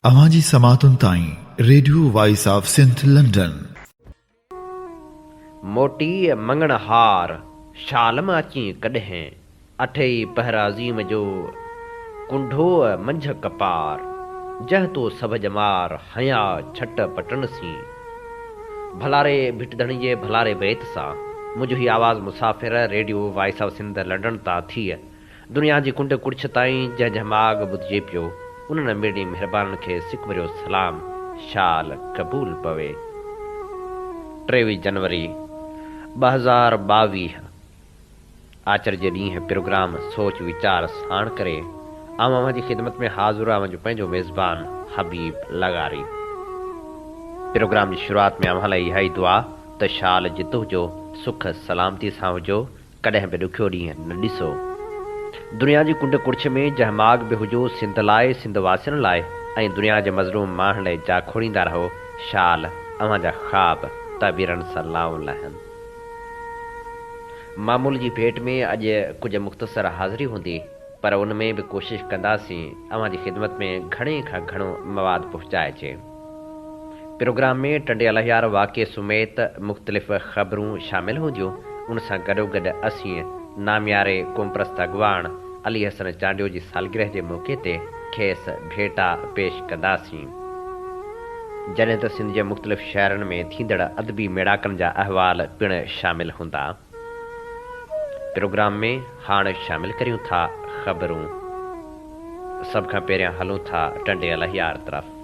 अवांजी समातुन ताईं radio voice of Sindh London. मोटी मंगण हार शाल माची कॾहिं अठई पहराज़ीम जो कुंढो मंझ कपार जह तो सभ जमार हया छट पटन सी भलारे भिटधणी जे भलारे बैत सा मुझो ही आवाज़ मुसाफ़िर radio voice of Sindh London ता थी दुनिया जी कुंड कुड़छ ताईं जंहिं जमाग ॿुधिजे पियो उन्हनि मेरी महिरबानी खे सिकवरियो सलाम शाल क़बूल पवे। 23 जनवरी 2022 आचर जे ॾींहुं प्रोग्राम सोच वीचार साण करे आवां जी ख़िदमत में हाज़िर आवां जो पंहिंजो मेज़बान हबीब लगारी। प्रोग्राम जी शुरूआत में अव्हां लाइ इहा ई दुआ त शाल जितो हुजो सुख सलामती सां हुजो कॾहिं बि ॾुखियो ॾींहुं न ॾिसो। दुनिया जी कुंड कुड़छ में जहमाग बि हुजो सिंध लाइ सिंध वासियुनि लाइ ऐं दुनिया जे मज़लूम माण्हुनि लाइ जा खोड़ींदा रहो शाल अव्हां जा ख़्वाब ताबीरनि सां लाऊं लहनि। मामूल जी भेट में अॼु कुझु मुख़्तसर हाज़िरी हूंदी पर उन में बि कोशिशि कंदासीं अव्हां जी ख़िदमत में घणे खां घणो मवाद पहुचाए अचे। प्रोग्राम में टंडे अलहियार वाक़े समेत मुख़्तलिफ़ ख़बरूं शामिल हूंदियूं। उन सां गॾोगॾु असीं नामियारे क़ौमप्रस्त अॻवान अली हसन चांडियो जी सालगिरह जे मौक़े ते खेसि भेटा पेश कंदासीं जॾहिं त सिंध जे मुख़्तलिफ़ शहरनि में थींदड़ अदबी मेड़ाकनि जा अहवाल पिणु शामिल हूंदा। प्रोग्राम में हाणे शामिल करियूं था ख़बरूं। सभ खां पहिरियां हलूं था टंडे अलहियार तरफ़।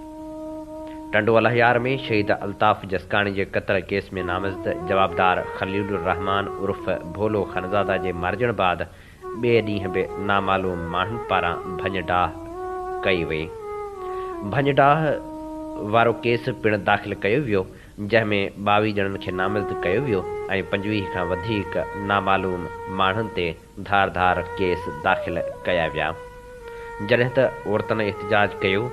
टंडो अलहियार में शहीद अल्ताफ़ जसकाणी जे क़त्ल केस में नामज़द जवाबदार खलीलुर रहमान उर्फ़ भोलो खनज़ादा जे मारिजण बाद ॿिए ॾींहुं बि नामालूम माण्हुनि पारां भञडाह कई वई। भञडाह वारो केस पिणु दाख़िल कयो वियो जंहिंमें 22 ॼणनि खे नामज़द कयो वियो ऐं 25 खां वधीक नामालूम माण्हुनि ते धार केस दाख़िल कया विया। जॾहिं त औरतनि एहतजाज कयो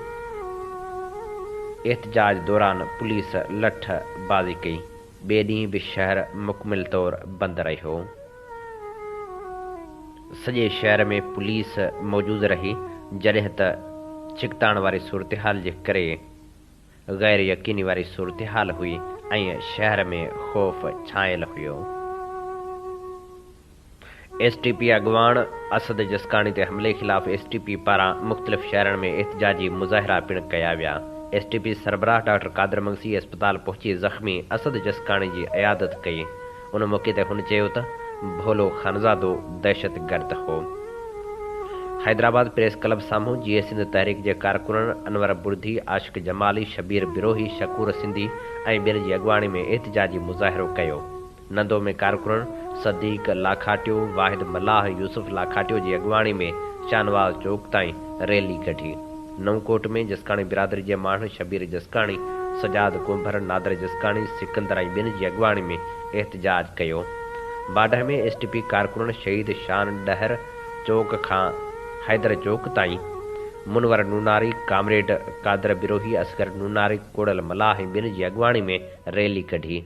एहतजाज दौरान पुलिस लठ बाज़ी कई। ॿिए ॾींहुं बि शहर मुकमिल तौर बंदि रहियो। सॼे शहर में पुलिस मौजूदु रही जॾहिं त छिकताण वारी सूरत हाल जे करे गैर यकीनी वारी सूरत हाल हुई ऐं शहर में ख़ौफ़ छायल हुयो। STP अॻवान असद जसकाणी ते हमले ख़िलाफ़ STP पारां मुख़्तलिफ़ शहरनि में एहतजाजी मुज़ाहिरा पिणु कया विया। STP सरबराह डॉक्टर कादर मंगसी अस्पताल पहुची ज़ख़्मी असद जसकाणी जी अयादत कई। उन मौक़े ते हुन चयो त भोलो खनज़ादो दहशतगर्द हो। हैदराबाद प्रेस क्लब साम्हूं GA सिंध तहरीक जे कारकुननि अनवर बुर्दी आशिक़ जमाली शबीर बिरोही शकूर सिंधी ऐं ॿियनि जी अॻवाणी में एहतजाजी मुज़ाहिरो कयो। नंदो में कारकुननि सदीक़ लाखाटियो वाहिद मलाह यूसुफ लाखाटियो जी अॻवाणी में शाहनवाज़ चौक ताईं रैली कढी। नवकोट में जसकाणी बिरादरी जे माण्हू शबीर जसकाणी सजाद कुंभर नादर जसकाणी सिकंदर ऐं ॿियनि जी अॻवाणी में एहतजाज कयो। बाडह में STP कारकुननि शहीद शान डहर चौक खां हैदर चौक ताईं मुनवर नूनारी कामरेड कादर बिरोही असगर नूनारी कोड़ल मलाह ऐं ॿियनि जी अॻवाणी में रैली कढी।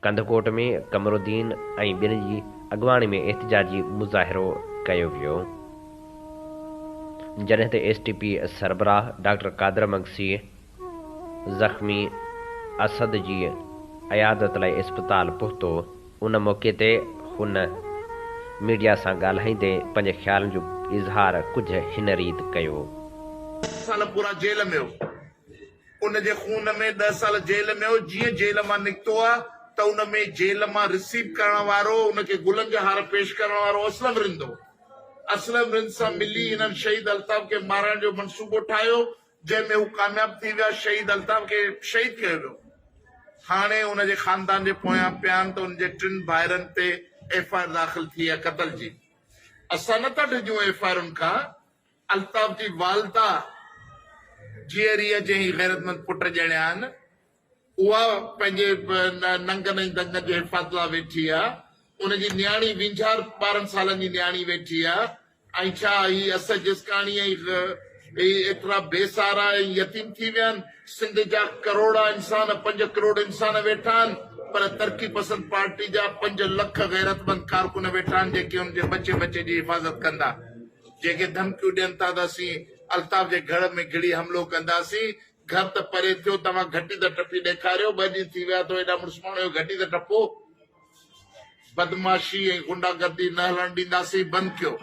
कंदकोट में कमरुद्दीन ऐं ॿियनि जी अॻवाणी में एहतजाजी मुज़ाहिरो कयो वियो। जॾहिं त STP सरबराह डॉक्टर कादर मंगसी ज़ख़्मी असद जी अयादत लाइ अस्पताल पहुतो। उन मौक़े ते हुन मीडिया सां ॻाल्हाईंदे पंहिंजे ख़्यालनि जो इज़हार कुझु हिन रीत कयो। 10 साल पूरा जेल में हो, उन जे खून में 10 साल जेल में हो। जीअं जेल मां निकितो आहे त उन में जेल मां रिसीव करण वारो उनखे गुलनि जा हार पेश करण वारो असलम रिंद हो। असलम रिंद सां मिली हिननि शहीद अल्ताफ़ खे मारण जो मनसूबो ठाहियो जंहिंमें हू कामयाब थी विया। शहीद अल्ताफ़ खे शहीद कयो वियो। हाणे उनजे ख़ानदान जे पोयां पियान त उनजे 3 भाइरनि ते FIR दाख़िल थी आहे क़त्ल जी। असां न था ॾिजूं FIR खां। अल्ताफ़ जी वालदा जीअरीअ जंहिं गैरतमंद पुट ॼणिया आहिनि उहा पंहिंजे नंगनि ऐं दंगनि जे हिफ़ाज़त लाइ वेठी आहे। उनजी न्याणी विंझार 12 सालनि जी न्याणी वेठी आहे। ऐं छा ही असद जसकाणी एतिरा बेसहारा ऐं यतीम थी विया आहिनि। सिंध जा करोड़ा इंसान 5 करोड़ इंसान वेठा आहिनि पर तरक़ी पसंद पार्टी जा 5 लख गैरतमंद कारकुन वेठा आहिनि जेके उनजे बचे जी हिफ़ाज़त कंदा, जेके धमकियूं ॾियनि था त असीं अल्ताफ़ जे घर में घिड़ी हमिलो कंदासीं। घर त परे थियो, तव्हां घटी त टपी ॾेखारियो, 2 ॾींहं थी विया तो एॾा मुड़ुस माण्हू घटी त टपो। बदमाशी ऐं गुंडागर्दी न हलण ॾींदासीं, बंदि कयो।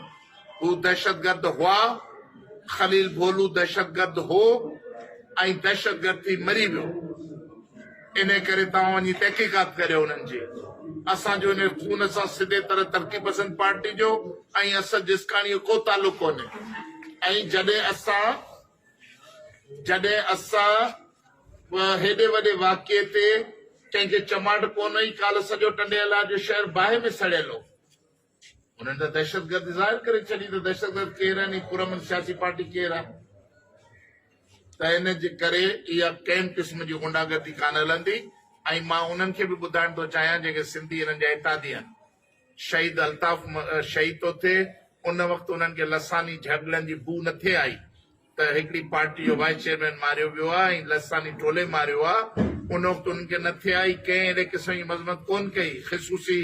हू दहशतगर्द हुआ, खलील भोलू दहशतगर्द हो ऐं दहशतगर्द थी मरी वियो। इन करे तव्हां वञी तहक़ीक़ात करियो उन्हनि जी। असांजो इन खून सां सिधे तरह तरक़ी पसंद पार्टी जो ऐं असद जिस्काणी को तालुक कोन्हे। ऐं जॾहिं असां हेॾे वॾे वाक़िए ते कंहिंखे चमाट कोन हुई, काल्ह सॼो टंडियाला जो शहर बाहि में सड़ियल हो। उन्हनि त दहशतगर्द ज़ाहिर करे छॾी त दहशतगर्द केरु आहिनि, पुरमन सियासी पार्टी केरु आहे। त इन जे करे इहा कंहिं क़िस्म जी गुंडागर्दी कान हलंदी। ऐं मां उन्हनि खे बि ॿुधाइण थो चाहियां जेके सिंधी हिननि जा इतादी आहिनि। शहीद अल्ताफ शहीद थो थिए, उन वक़्तु उन्हनि खे लसानी झगड़नि जी बू न थिए आई त हिकिड़ी पार्टी जो वाइस चेयरमैन मारियो वियो आहे ऐं लसानी टोले मारियो आहे। उन वक़्तु उन्हनि खे न थिए आई, कंहिं अहिड़े क़िस्म जी मज़मत कोन कई, ख़ुसूसी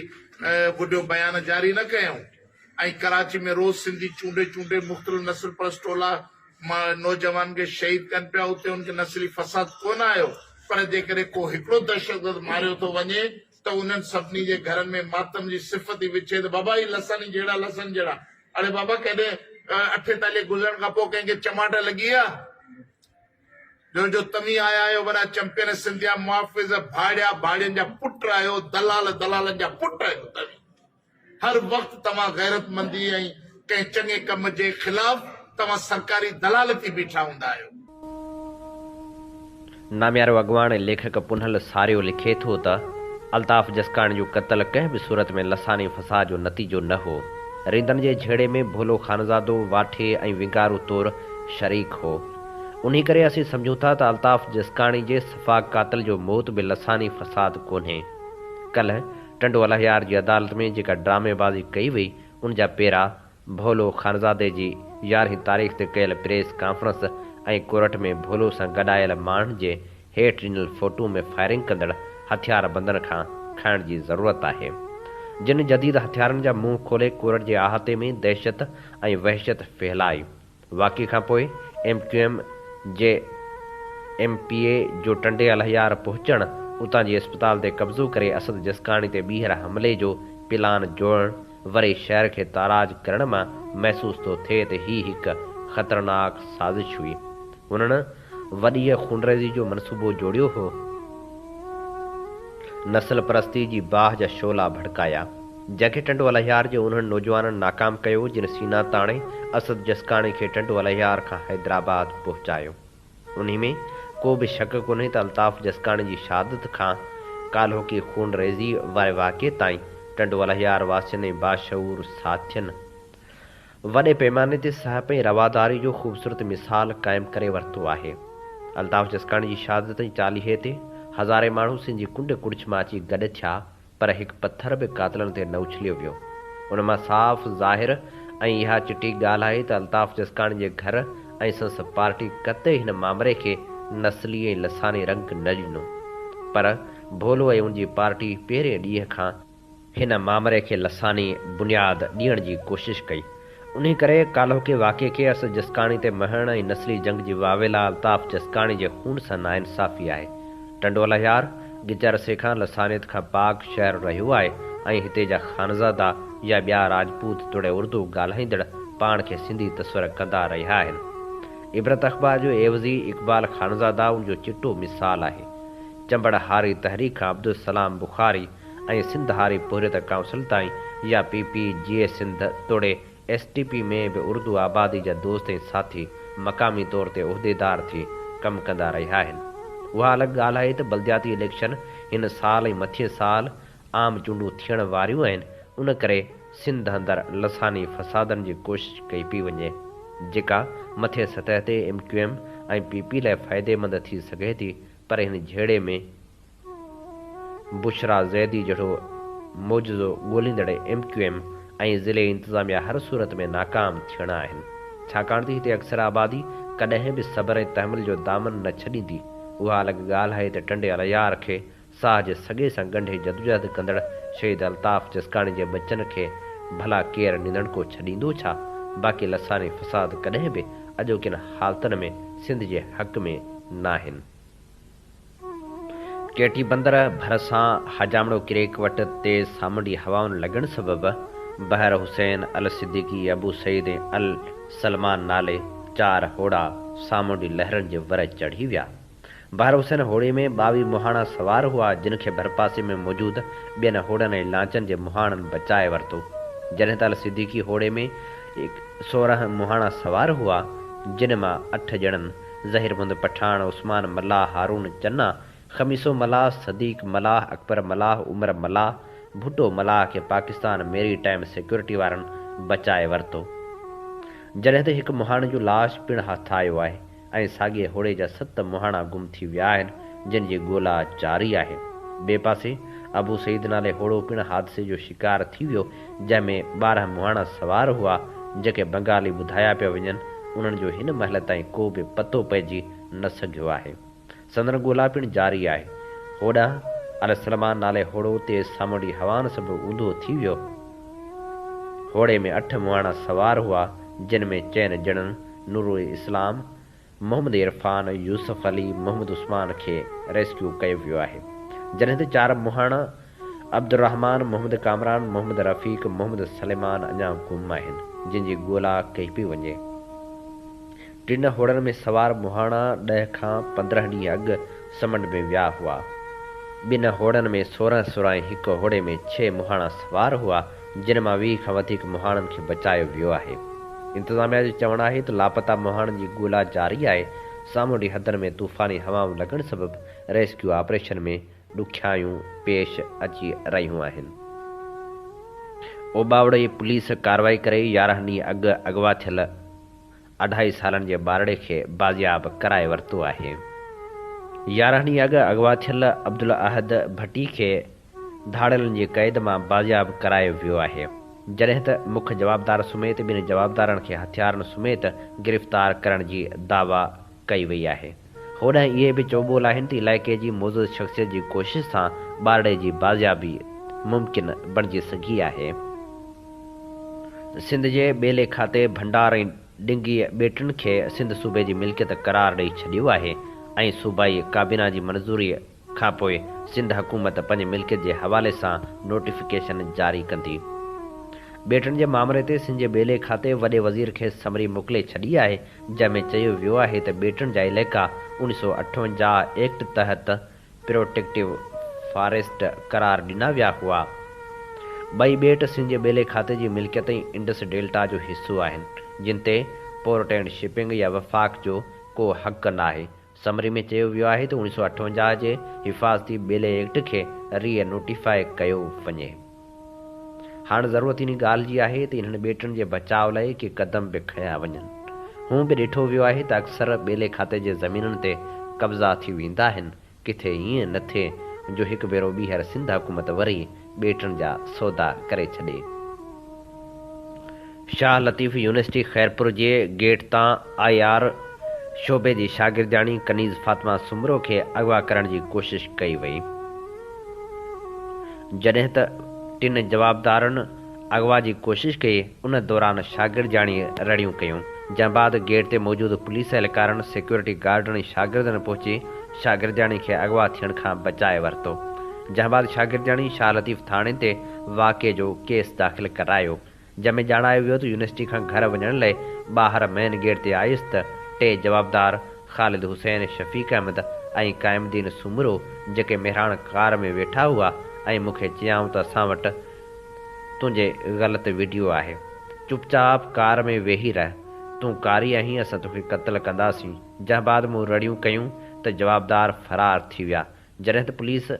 गुडियो बयान जारी न कयूं। ऐं कराची में रोज़ सिंधी चूंडे मुख़्तलिफ़ नस्ल परस्त टोला नौजवान खे शहीद कनि पिया, उते उनखे नस्ली फसाद कोन आयो। पर जेकॾहिं को हिकिड़ो दहशतगर्द मारियो थो वञे त उन्हनि सभिनी जे घरनि में मातम जी सिफ़त ई विछे त बाबा ही लसन जहिड़ा। अरे बाबा कॾहिं 48 गुज़रण खां पोइ कंहिंखे चमाट लॻी आहे? जो तव्हीं आया आहियो वॾा चैंपियन सिंधिया मुहाफ़िज़, भाड़ियनि जा पुट आहियो, दलालनि जा पुट आहियो। तव्हीं हर वक़्तु तव्हां गैरतमंदी ऐं कंहिं चङे कम जे ख़िलाफ़ तव्हां सरकारी दलालती बीठा हूंदा आहियो। नाम्यारो अॻवान ऐं लेखक पुनहल सारियो लिखे थो त अल्ताफ़ जसकाणी जो क़त्ल कंहिं बि सूरत में लसानी फसाद जो नतीजो न हो। रिंदनि जे झेड़े में भोलो ख़ानज़ादो वाठे ऐं विंगारू तौरु शरीक हो। उन्ही करे असीं सम्झूं था त अल्ताफ़ जसकाणी जे सफ़ा क़ातिल जो मौत बि लसानी फसाद कोन्हे। कल्ह टंडो अलहयार जी अदालत में जेका ड्रामेबाज़ी कई वई, उन जा पेरा भोलो ख़ानज़ादे जी 11 तारीख़ ते कयल प्रेस कॉन्फ्रेंस ऐं कोर्ट में भोलो सां गॾायल माण्हुनि जे हेठि ॾिनल फोटू में फायरिंग कंदड़ हथियार बंदनि खां खणण जी ज़रूरत आहे। जिन जदीद हथियारनि जा मुंहुं खोले कोर्ट जे अहाते में दहशत ऐं वहशत फहिलाई। वाक़ई खां पोइ MQM जे MPA जो टंडे अलहयार पहुचण, उतां जी अस्पताल ते कब्ज़ो करे असद जसकाणी ते ॿीहर हमले जो प्लान जोड़ण वरी शहर खे ताराज करण मां महसूस थो थिए त ही हिकु ख़तरनाक साज़िश हुई। उन्हनि वॾी खूनरेज़ी जो मनसूबो जोड़ियो हो, नस्ल परस्ती जी बाह जा शोला भड़काया, जंहिंखे टंडो अलहयार जे उन्हनि नौजवाननि नाकाम कयो जिन सीना ताणे असद जसकाणी खे टंडो अलहयार खां हैदराबाद पहुचायो। उन्ही में को बि शक कोन्हे त अल्ताफ़ जसकाणी जी शहादत खां काल्होकी खूनरेज़ी वारे वाक़िए ताईं टंडो अलहयार वासियुनि ऐं बाशऊर साथियुनि वॾे पैमाने ते साहिब ऐं रवादारी जो ख़ूबसूरत मिसाल क़ाइमु करे वरितो आहे। अल्ताफ़ जसकाणी जी शहादत जी चालीहे ते हज़ारे माण्हू सिंधी कुंड कुड़िछ मां अची गॾु थिया, पर हिकु पथर बि कातिलनि ते न उछलियो वियो। उन मां साफ़ ज़ाहिर ऐं इहा चिटी ॻाल्हि आहे त अल्ताफ़ जसकाणी जे घर ऐं संस पार्टी कतई हिन मामले खे नस्ली ऐं लसानी रंग न ॾिनो, पर भोलो ऐं उनजी पार्टी पहिरें ॾींहं खां हिन मामले खे लसानी बुनियाद ॾियण जी कोशिशि कई। उन्ही करे काल्होके वाक़िए खे असद जसकाणी ते महण ऐं नस्ली जंग जी वावेला अल्ताफ़ जसकाणी जे खून सां नाइंसाफ़ी आहे। टंडो अलहयार गिजर सेखां लसानियत खां पाक शहर रहियो आहे ऐं हिते जा ख़ानज़ादा या ॿिया राजपूत तोड़े उर्दू ॻाल्हाईंदड़ पाण खे सिंधी तस्वर कंदा रहिया आहिनि। इबरत अख़बार जो एवज़ी इक़बाल ख़ानज़ादा उनजो चिटो मिसाल आहे। चंबड़ हारी तहरीक खां अब्दुल सलाम बुखारी ऐं सिंध हारी पुरियत काउंसिल ताईं या PPGA सिंध तोड़े STP में बि उर्दू आबादी जा दोस्त ऐं साथी मक़ामी तौर ते उहिदेदार थी कमु कंदा रहिया आहिनि। उहा अलॻि ॻाल्हि आहे त बल्दियाती इलेक्शन हिन साल ऐं मथे साल आम चूंडूं थियण वारियूं आहिनि। उन करे सिंध अंदरि लसानी फसादनि जी कोशिशि कई पई वञे, जेका मथे सतह ते MQM ऐं PP लाइ फ़ाइदेमंद थी सघे थी, पर हिन झेड़े में बुशरा ज़ैदी जहिड़ो मौजूदो ॻोल्हींदड़ MQM ऐं ज़िले इंतिज़ामिया हर सूरत में नाकाम थियणा आहिनि, छाकाणि त हिते अक्सर आबादी कॾहिं बि सब्र ऐं तहमुल जो दामन न छॾींदी। उहा अलॻि ॻाल्हि आहे त टंडे अलहयार खे साह जे सॻे सां ॻंढे जदोजहद कंदड़ शहीद अल्ताफ़ जसकाणी जे बचनि खे भला केरु निंदड़को छॾींदो छा? बाक़ी लसानी फसाद कॾहिं बि अॼोकिन हालतुनि में सिंध जे हक़ में नाहिन। केटी बंदर भरसां हजामड़ो क्रेक वट तेज़ सामुंडी हवाउनि लॻण सबबि बहर हुसैन अल सिद्दीकी अबू सईद अल सलमान नाले 4 होड़ा सामुंडी लहरनि जे वर चढ़ी विया। बहर हुसैन होड़े में 22 मुहाणा सवार हुआ, जिन खे भरपासे में मौजूद ॿियनि होड़नि ऐं लांचनि जे मुहाणनि बचाए वरितो। जॾहिं त अल सिद्दीकी होड़े में 16 मुहाणा सवार हुआ, जिन मां 8 ॼणनि ज़हीरमुंद पठान, उस्मान मल्लाह, हारून चन्ना, खमीसो मल्लाह, सदीक मल्लाह, अकबर मल्लाह, उमर मल्लाह, भुट्टो मल्लाह खे पाकिस्तान मेरी टाइम सिक्योरिटी वारनि बचाए वरितो। जॾहिं त हिकु मुहाणे जो लाश पिणु हथ आयो आहे ऐं साॻिए होड़े जा 7 मुहाणा गुम थी विया आहिनि, जिन जी ॻोल्हा जारी आहे। ॿिए पासे अबू सईद नाले होड़ो पिणु हादसे जो शिकार थी वियो, जंहिंमें 12 मुहाणा सवार हुआ, जेके बंगाली ॿुधाया पिया वञनि। उन्हनि जो हिन महिल ताईं को बि पतो पइजी न सघियो आहे। संदन ॻोल्हा पिणु जारी आहे। होड़ा अल सलमान नाले होड़ो तेज़ सामुंडी हवाउनि सबबि ऊंधो थी वियो। होड़े में 8 मुहाणा सवार हुआ, जिन में 4 ॼणनि नूरुल इस्लाम, मोहम्मद इरफान, यूसुफ अली, मोहम्मद उस्मान खे रेस्क्यू कयो वियो आहे। जॾहिं त 4 मुहाणा अब्दुर्रहमान, मोहम्मद कामरान, मोहम्मद रफ़ीक, मोहम्मद सलेमान अञा गुम आहिनि, जिन जी ॻोल्हा कई पई वञे। 3 होड़नि में सवार मुहाणा 10 खां 15 ॾींहं अॻु समुंड में विया हुआ। 2 होड़नि में 16 ऐं 1 होड़े में 6 मुहाणा सवार हुआ, जिन मां 20 खां वधीक मुहाणनि खे बचायो वियो आहे। इंतज़ामिया जो चवणु आहे त लापता मुहाणनि जी ॻोल्हा जारी आहे। सामुंडी हदनि में तूफ़ानी हवाऊं लॻण सबबि रेस्क्यू ऑपरेशन में ॾुखियायूं पेश अची रहियूं आहिनि। ओबावड़े पुलिस कार्रवाई करे 11 ॾींहं अॻु अगवा थियल 2.5 सालनि जे ॿारड़े खे बाज़ियाब कराए वरितो आहे। 11 ॾींहं अॻु अगवा थियल अब्दुल अहद भट्टी खे धाड़ियलनि जी क़ैद मां बाज़ियाब करायो वियो आहे, जॾहिं त मुख्य जवाबदार समेत 2 जवाबदारनि खे हथियारनि समेत गिरफ़्तार करण जी दावा कई वई आहे। होॾां इहे बि चौबोल आहिनि त इलाइक़े जी मौजूद शख़्सियत जी कोशिश सां ॿारड़े जी बाज़ियाबी मुमकिन बणिजी सघी आहे। सिंध जे ॿेले खाते भंडार ऐं डिंगी ॿेटनि खे सिंध सूबे जी मिल्कियत करार ॾेई छॾियो आहे ऐं सूबाई काबीना जी मंज़ूरी खां पोइ सिंध हुकूमत पंहिंजे मिल्कियत जे हवाले सां नोटिफिकेशन जारी कंदी। ॿेटनि जे मामले ते सिंध जे ॿेले खाते वॾे वज़ीर खे समरी मोकिले छॾी आहे, जंहिंमें चयो वियो आहे त ॿेटनि जा इलाइक़ा 1958 एक्ट तहत प्रोटेक्टिव फॉरेस्ट करार ॾिना विया हुआ। 2 ॿेट सिंध जे ॿेले खाते जी मिल्कियत ऐं इंडस डेल्टा जो हिसो आहिनि, जिन ते पोर्ट एंड शिपिंग या वफ़ाक़ जो को हक़ नाहे। समरी में चयो वियो आहे त 1958 जे हिफ़ाज़ती ॿेले एक्ट खे रीनोटिफाई कयो वञे। हाणे ज़रूरत इन ॻाल्हि जी आहे त इन्हनि ॿेटनि जे बचाव लाइ के क़दम बि खयां वञनि। हूं बि ॾिठो वियो आहे त अक्सर ॿेले खाते जे ज़मीननि ते कब्ज़ा थी वेंदा आहिनि। किथे ईअं न थिए जो हिकु भेरो ॿीहर सिंध हुकूमत वरी ॿेटनि जा सौदा करे छॾे। शाह लतीफ़ यूनिवर्सिटी खैरपुर जे गेट तां IR शोबे जी शागिर्दाणी कनीज़ फातिमा सुमरो खे अगवा करण जी कोशिश कई वई, जॾहिं त 3 जवाबदारनि अगवा जी कोशिश कई। उन दौरान शागिर्दाणी रड़ियूं कयूं, जंहिं बाद गेट ते मौजूद पुलिस एहलकारनि, सिक्योरिटी गार्डनि ऐं शागिर्दनि पहुची शागिर्दाणी खे अगवा थियण खां बचाए वरितो। जंहिं बाद शागिर्दाणी शाह लतीफ़ थाणे ते वाक़े जो केस दाख़िल करायो, जंहिंमें ॼाणायो वियो त यूनिवर्सिटी खां घर वञण लाइ ॿाहिरि मेन गेट ते आयुसि त 3 जवाबदार ख़ालिद हुसैन, शफ़ीक अहमद ऐं क़ाइमुद्दीन सुमरो, जेके मेहरान कार में वेठा हुआ ऐं मूंखे चयाऊं त असां वटि तुंहिंजे ग़लति वीडियो आहे, चुपचाप कार में वेही रह, तूं कारी आहीं, असां तोखे क़त्ल कंदासीं। जंहिं बाद मूं रड़ियूं कयूं त जवाबदार फ़रार थी विया, जॾहिं त पुलिस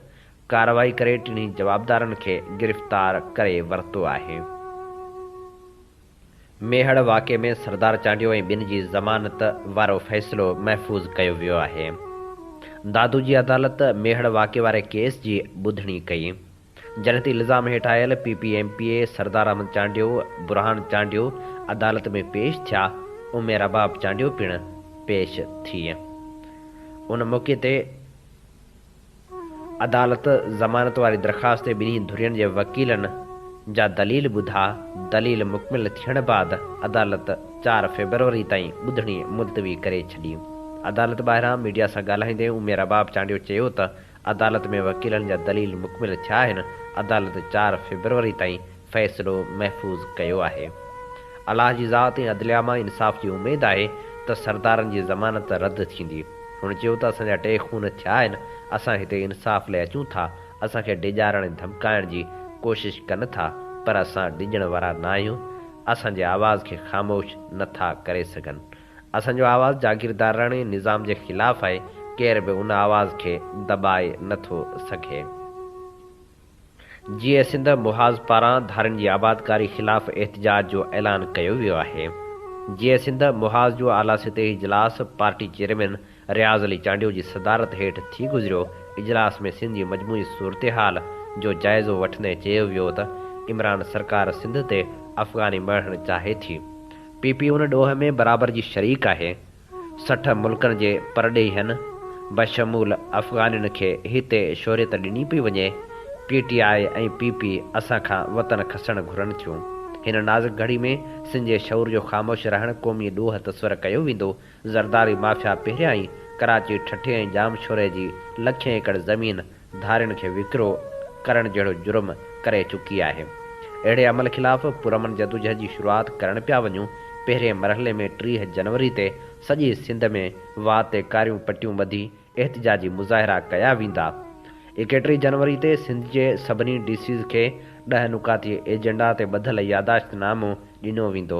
कार्रवाई करे 3 जवाबदारनि खे गिरफ़्तार करे वरितो आहे। मेहड़ वाक़े में सरदार चांडियो ऐं 2 जी ज़मानत वारो फ़ैसिलो महफ़ूज़ कयो वियो आहे। दादू जी अदालत मेहड़ वाक़े वारे केस जी ॿुधणी कई, जॾहिं त इल्ज़ाम हेठि आयल PPMPA सरदार अहमद चांडियो, बुरहान चांडियो अदालत में पेश थिया। उमेर अबाब चांडियो पिणु पेश थी। उन मौक़े ते अदालत ज़मानत वारी दरख़्वास्त ते 2 धुरियुनि जे वकीलनि जा दलील ॿुधा। दलील मुकमिल थियण बाद अदालत 4 फरवरी ताईं ॿुधणी मुलतवी करे छॾी। अदालत ॿाहिरां मीडिया सां ॻाल्हाईंदे उमेर अबाब चांडियो चयो त अदालत में वकीलनि जा दलील मुकमिल थिया आहिनि। अदालत 4 फेबरवरी ताईं फ़ैसिलो महफ़ूज़ कयो आहे। अलाह जी ज़ात ऐं अदलिया मां इंसाफ़ जी उमेदु आहे त सरदारनि जी ज़मानत रद्द थींदी। हुन चयो त असांजा 2 खून थिया आहिनि। असां हिते इंसाफ़ लाइ अचूं था। असांखे डिॼारण ऐं धमकाइण जी कोशिशि कनि था, पर असां डिॼण वारा न आहियूं। असांजे आवाज़ खे ख़ामोश नथा करे सघनि। असांजो आवाज़ जागीरदाराणे निज़ाम जे ख़िलाफ़ु आहे। केर बि उन आवाज़ खे दॿाए नथो सघे। जीअं सिंध मुहाज़ पारां धारियुनि जी आबादकारी ख़िलाफ़ एहतिजाज जो ऐलान कयो वियो आहे। जीअं सिंध मुहाज़ जो आला सतही इजलास पार्टी चेयरमैन रियाज़ अली चांडियो जी सदारत हेठि थी गुज़रियो। इजलास में सिंध जी मजमूई सूरतहाल जो जाइज़ो वठंदे चयो वियो त इमरान सरकार सिंध ते अफ़गानी मढ़णु चाहे थी। पीपी उन ॾोह में बराबर जी शरीक आहे। 60 मुल्कनि जे परॾेहियुनि बशमूल अफ़गानियुनि खे हिते शोहरियत ॾिनी पई वञे। PTI ऐं PP असां खां वतन खसणु घुरनि थियूं। हिन नाज़ुक घड़ी में सिंध जे शऊर जो ख़ामोश रहणु क़ौमी ॾोह तस्वर कयो वेंदो। ज़रदारी माफ़िया पहिरियां ई कराची ठठे ऐं जाम छोरे जी लखें एकड़ ज़मीन धारियुनि खे विकिरो करण जहिड़ो जुर्म करे चुकी आहे। अहिड़े अमल ख़िलाफ़ पुरमन जदोजहद जी शुरूआति करणु पिया वञूं। पहिरें मरहले में 30 जनवरी ते सॼी सिंध में वाह ते कारियूं पटियूं ॿधी एहतिजाजी मुज़ाहिरा कया वेंदा। 31 जनवरी ते सिंध जे सभिनी DCs खे 10 नुकाती एजेंडा ते ॿधल यादाश्तनामो ॾिनो वेंदो।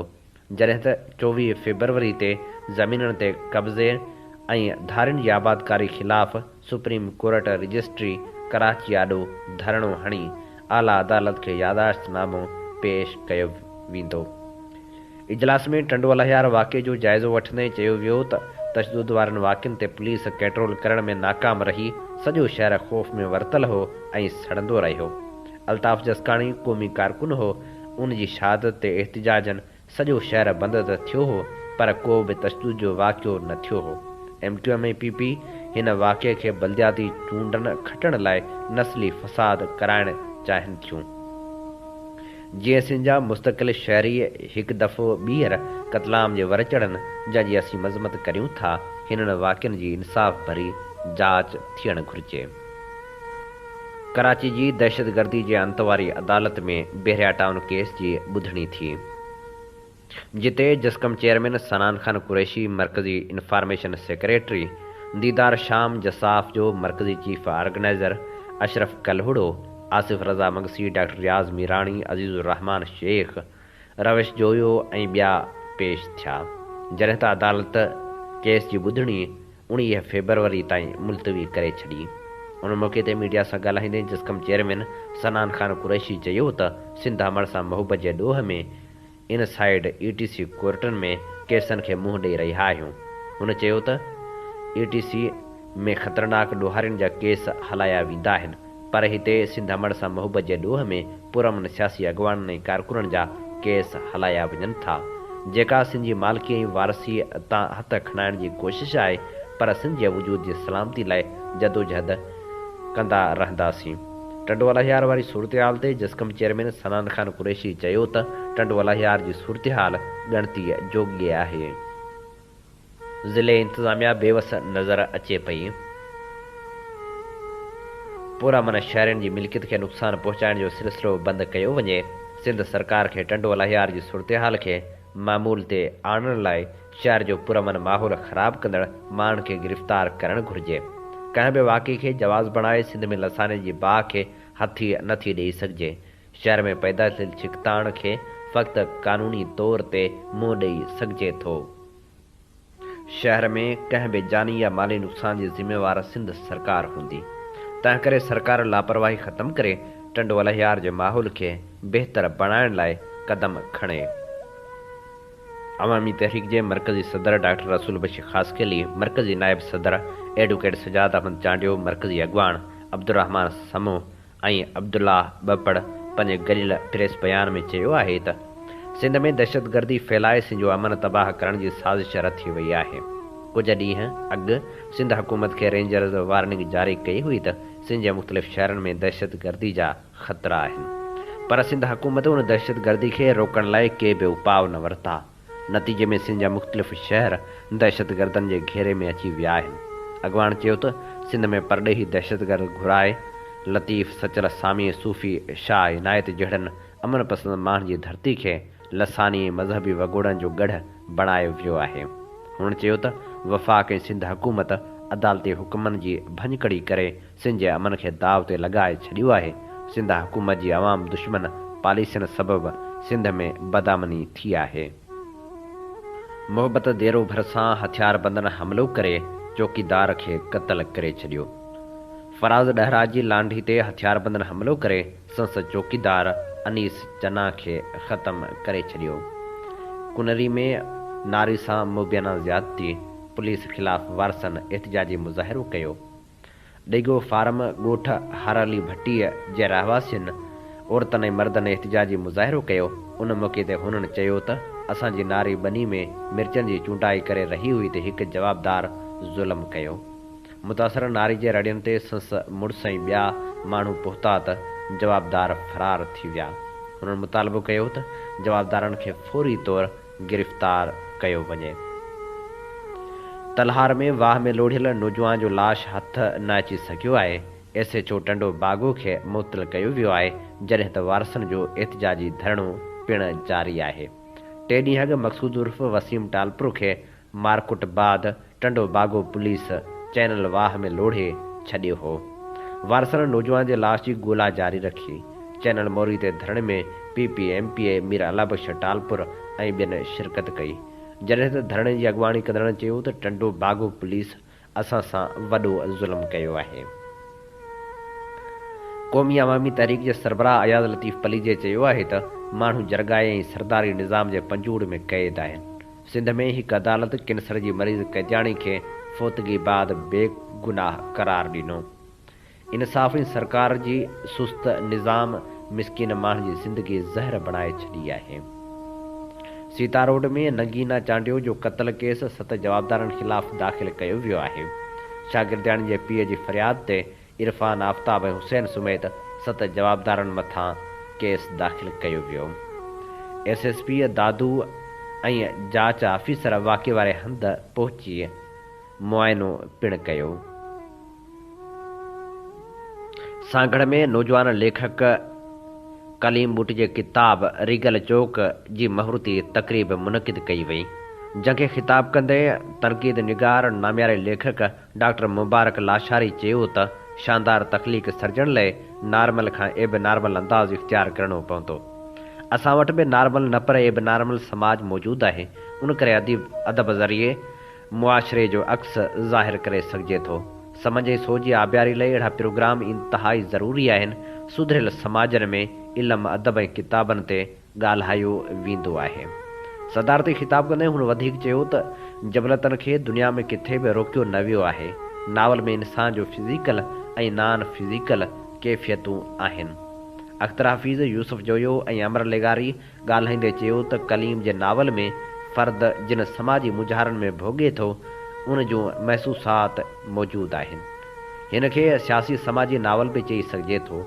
जॾहिं त 24 फेबरवरी ते ज़मीननि ते कब्ज़े ऐं धारियुनि जी आबादकारी ख़िलाफ़ सुप्रीम कोर्ट रजिस्ट्री कराची आॾो धरणो हणी आला अदालत खे यादाश्तनामो पेश कयो वेंदो। इजलास में टंडोला हयार वाक़े जो जाइज़ो वठंदे चयो वियो त तशदुद वारनि वाक़ियुनि ते पुलिस कंट्रोल करण में नाकाम रही सॼो शहर ख़ौफ़ में वरतल हो ऐं सड़ंदो रहियो। अल्ताफ़ जसकाणी क़ौमी कारकुन हो। उन जी शहादत ते एहतिजाजनि सॼो शहर बंदि त थियो हो, पर को बि तशदुद जो वाक़ियो न थियो हो। MQM ऐं PP हिन वाक़े खे बल्दियाती चूंडनि खटण लाइ नस्ली फ़साद कराइणु चाहिनि थियूं। जीअं सिंध जा मुस्तक़िल शहरी हिकु दफ़ो ॿीहर क़तलाम जे वर चढ़नि, जंहिंजी असीं मज़मत करियूं था। हिननि वाक़ियुनि जी इंसाफ़ भरी जांच थियणु घुरिजे। कराची जी दहशतगर्दी जे अंत वारी अदालत में बहरिया टाउन केस जी ॿुधणी थी, जिते जस्कम चेयरमैन सनान खान कुरैशी, मरकज़ी इंफॉर्मेशन सेक्रेटरी दीदार शाम जसाफ जो मरकज़ी चीफ ऑर्गेनाइज़र अशरफ कलहुड़ो, आसिफ रज़ा मंगसी, डॉक्टर रियाज़ मीराणी, अज़ीज़ुर रहमान शेख, रविश जोयो ऐं ॿिया पेश थिया। जॾहिं त अदालत केस जी ॿुधणी 19 फेबरवरी ताईं मुलतवी करे छॾी। उन मौक़े ते मीडिया सां ॻाल्हाईंदे जस्कम चेयरमैन सनान खान कुरैशी चयो त सिंध अमड़ सां मोहबत जे ॾोह में इन साइड ETC कोर्टनि में केसनि खे मुंहुं ॾेई रहिया आहियूं। हुन चयो त ETC में ख़तरनाक ॾोहारियुनि जा केस हलाया वेंदा आहिनि, पर हिते सिंध अमड़ सां मोहबत जे ॾोह में पुरमन सियासी अॻवाननि ऐं कारकुननि जा केस हलाया वञनि था, जेका सिंध जी मालिकी ऐं वारसी तां हथ खणाइण जी कोशिशि आहे। पर सिंध जे वजूद जी सलामती लाइ जदोजहद कंदा रहंदासीं। टंडोला हयार वारी सूरतहाल ते जस्कम चेयरमैन सनान खान कुरैशी चयो त टंडोला हयार जी सूरतहाल ॻणती जोगी आहे। ज़िले इंतज़ामिया बेवस नज़र अचे पई। पुरमन शहरनि जी मिल्कियत खे नुक़सानु पहुचाइण जो सिलसिलो बंदि कयो वञे। सिंध सरकार खे टंडोला हयार जी सूरतहाल खे मामूल ते आणण लाइ शहर जो पुरमन माहौल ख़राब कंदड़ माण्हुनि खे गिरफ़्तार करणु घुरिजे। कंहिं बि वाक़े खे जवाज़ बणाए सिंध में लसाने जी बाहि खे हथी नथी ॾेई सघिजे। शहर में पैदा थियल छिकताण खे फ़क़्ति क़ानूनी तौर ते मुंहुं ॾेई सघिजे थो। शहर में कंहिं बि जानी या माली नुक़सान जी ज़िम्मेवार सिंध सरकार हूंदी। तंहिं करे सरकार लापरवाही ख़तमु करे टंडोला हयार जे माहौल खे बहितर बणाइण लाइ क़दम खणे। अवामी तहरीक जे मरकज़ी सदर डॉक्टर रसूल बशीर ख़ासकेली, मरकज़ी नायब सदर एडवोकेट सजाद अहमद चांडियो, मरकज़ी अॻवान अब्दुर्रहमान समो ऐं अब्दुल्ला ॿपड़ पंहिंजे गलियल प्रेस बयान में चयो आहे त सिंध में दहशतगर्दी फैलाए सिंध जो अमन तबाह करण जी साज़िश रथी वई आहे। कुझु ॾींहं अॻु सिंध हुकूमत खे रेंजर्स वार्निंग जारी कई हुई त सिंध जे मुख़्तलिफ़ शहरनि में दहशतगर्दी जा ख़तरा आहिनि, पर सिंध हुकूमत उन दहशतगर्दी खे रोकण लाइ के बि उपाउ न वरिता। नतीजे में सिंध जा मुख़्तलिफ़ शहर दहशतगर्दनि जे घेरे में अची विया आहिनि। अॻवान चयो त सिंध में परॾेही दहशतगर्द घुराए लतीफ़ सचल सामी सूफ़ी शाह इनायत जहिड़नि अमन पसंद माण्हुनि जी धरती खे लसानी मज़हबी वॻोड़नि जो गढ़ बणायो वियो आहे। हुन चयो त वफ़ाक़ ऐं सिंध हुकूमत अदालती हुकमनि जी भञकड़ी करे सिंध जे अमन खे दाव ते लॻाए छॾियो आहे। सिंध हुकूमत जी अवाम दुश्मन पॉलिसियुनि सबबि सिंध में बदअमनी थी आहे। मोहबत देरो भरिसां हथियारबंदनि हमिलो करे चौकीदार खे क़तल करे छॾियो। फराज़ डहरा जी लांढी ते हथियारबंदनि हमिलो करे संसद चौकीदार अनीस चना खे ख़तम करे छॾियो। कुनरी में नारी सां मुबैना ज़्यादती, पुलिस ख़िलाफ़ वारसनि एहतिजाजी मुज़ाहिरो कयो। डेगो फार्म ॻोठ हाराली भट्टीअ जे रहवासियुनि औरतनि ऐं मर्दनि एहतिजाजी मुज़ाहिरो कयो। उन मौक़े ते हुननि चयो त असांजी नारी बनी में मिर्चनि जी चूंडाई करे रही हुई त हिकु जवाबदार ज़ुल्म कयो। मुतासिर नारी जे रड़ियुनि ते संस मुड़ुस ऐं ॿिया माण्हू पहुता त जवाबदार फरार थी विया। हुननि मुतालबो कयो त जवाबदारनि खे फौरी तौर गिरफ़्तार कयो वञे। तलहार में वाह में लोढ़ियल नौजवान जो लाश हथ न अची सघियो आहे। एसएचओ टंडो बागो खे मुअतल कयो वियो आहे, जॾहिं त वारसनि जो एहतिजाजी धरणो पिणु जारी आहे। 3 ॾींहं अॻु मक़सूद उर्फ़ वसीम टालपुर खे मारकुट बाद टंडो बागो पुलिस चैनल वाह में लोढ़े छॾियो हो। वारसनि नौजवान जे लाश जी ॻोल्हा जारी रखी। चैनल मोरी ते धरणे में PPMPA मीर अलाबख्श टालपुर ऐं ॿियनि शिरकत कई, जॾहिं त धरणे जी अॻुवाणी कंदड़नि चयो त टंडो बागो पुलिस असां सां वॾो ज़ुल्म कयो आहे। क़ौमी अवामी तहरीक जे सरबराह अयाज़ लतीफ़ पलीजे चयो आहे त माण्हू जरगाए ऐं सरदारी निज़ाम जे पंजूड़ में क़ैद आहिनि। सिंध में हिकु अदालत कैंसर जी मरीज़ कैदियाणी खे फ़ौतगी बाद बेगुनाह करार ॾिनो। इंसाफ़ ऐं सरकार जी सुस्त निज़ाम मिसकिन माण्हुनि जी ज़िंदगी ज़हर बणाए छॾी आहे। सीता रोड में नगीना चांडियो जो क़त्ल केस 7 जवाबदारनि ख़िलाफ़ दाख़िल कयो वियो आहे। शागिर्दियाणी जे पीउ जी फ़रियाद ते इरफान आफ्ताब ऐं हुसैन समेत 7 जवाबदारनि मथां केस दाख़िल कयो वियो। SSP दादू ऐं जांच ऑफिसर वाक़े वारे हंधि पहुची मुआइनो पिणु कयो। सांगड़ में नौजवान लेखक कलीम बुट जे किताब रीगल चौक जी महूरती तक़रीब मुनक़िद कई वई, जंहिंखे ख़िताब कंदे तनक़ीद निगार नामियारे लेखक डॉक्टर मुबारक लाशारी चयो त शानदार तख़लीक़ सर्जण लाइ नॉर्मल खां एब नॉर्मल अंदाज़ इख़्तियार करणो पवंदो। असां वटि बि नॉर्मल न पर एब नॉर्मल समाज मौजूदु आहे। उन करे अदब ज़रिए मुआशरे जो अक्स ज़ाहिर करे सघिजे थो। समझ ऐं सोच जी आबियारी लाइ अहिड़ा प्रोग्राम इंतिहाई ज़रूरी आहिनि। सुधरियल समाजनि में इल्मु अदब ऐं किताबनि ते ॻाल्हायो वेंदो आहे। सदारती ख़िताब कंदे हुन वधीक चयो त जबलतनि खे दुनिया में किथे बि रोकियो न वियो आहे। नावल में इंसान जो फिज़िकल ऐं नॉन फिज़िकल कैफ़ियतूं आहिनि। अख्तर हफ़ीज़, यूसुफ जोयो ऐं अमर लेगारी ॻाल्हाईंदे चयो त कलीम जे नावल में फ़र्द जिन समाजी मुजाहरनि में भोॻे थो उन जूं महसूसात मौजूदु आहिनि। हिन खे सियासी समाजी नावल बि चई सघिजे थो।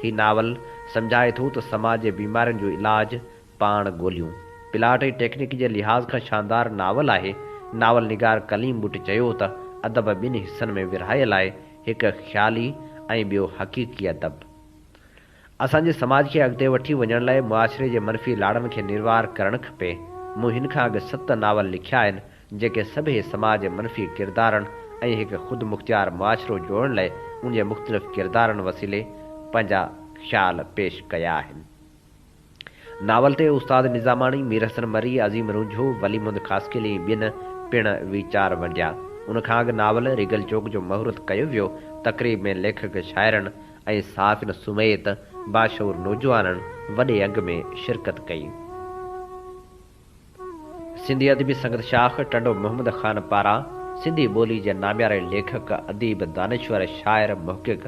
हीउ नावल सम्झाए थो त समाज जे बीमारियुनि जो इलाज पाण ॻोल्हियूं। प्लाट ऐं टेक्निक जे लिहाज़ खां शानदार नावल आहे। नावल निगार कलीम बुट चयो त अदब 2 हिस्सनि में विरहायल आहे, हिकु ख़्याली ऐं ॿियो हक़ीक़ी अदब। असांजे समाज खे अॻिते वठी वञण लाइ मुआशरे जे मनफ़ी लाड़नि खे निर्वार करणु खपे। मूं हिन खां अॻु 7 नावल लिखिया आहिनि जेके सभई समाज जे मनफ़ी किरदारनि ऐं हिकु ख़ुदि मुख़्तियार मुआशरो जोड़ण लाइ उन जे मुख़्तलिफ़ किरदारनि वसीले पंहिंजा ख़्याल पेश कया आहिनि। नावल ते उस्ताद निज़ामाणी, मीर हसन मरी, अज़ीम रुंझो, वली मुहम्मद ख़ासकिली ऐं ॿियनि पिणु वीचार वंडिया। उन खां अॻु नावल रीगल चौक जो महूरत कयो वियो। तक़रीब में लेखक, शाइरनि ऐं सहाफ़िन सुमेत बाशऊर नौजवाननि वॾे अघ में शिरकत कई। सिंधी अदबी संगत शाख टंडो मोहम्मद ख़ान पारां सिंधी ॿोली जे नामियारे लेखक, अदीब, दानिश्वर, शाइर, मुहक़िक़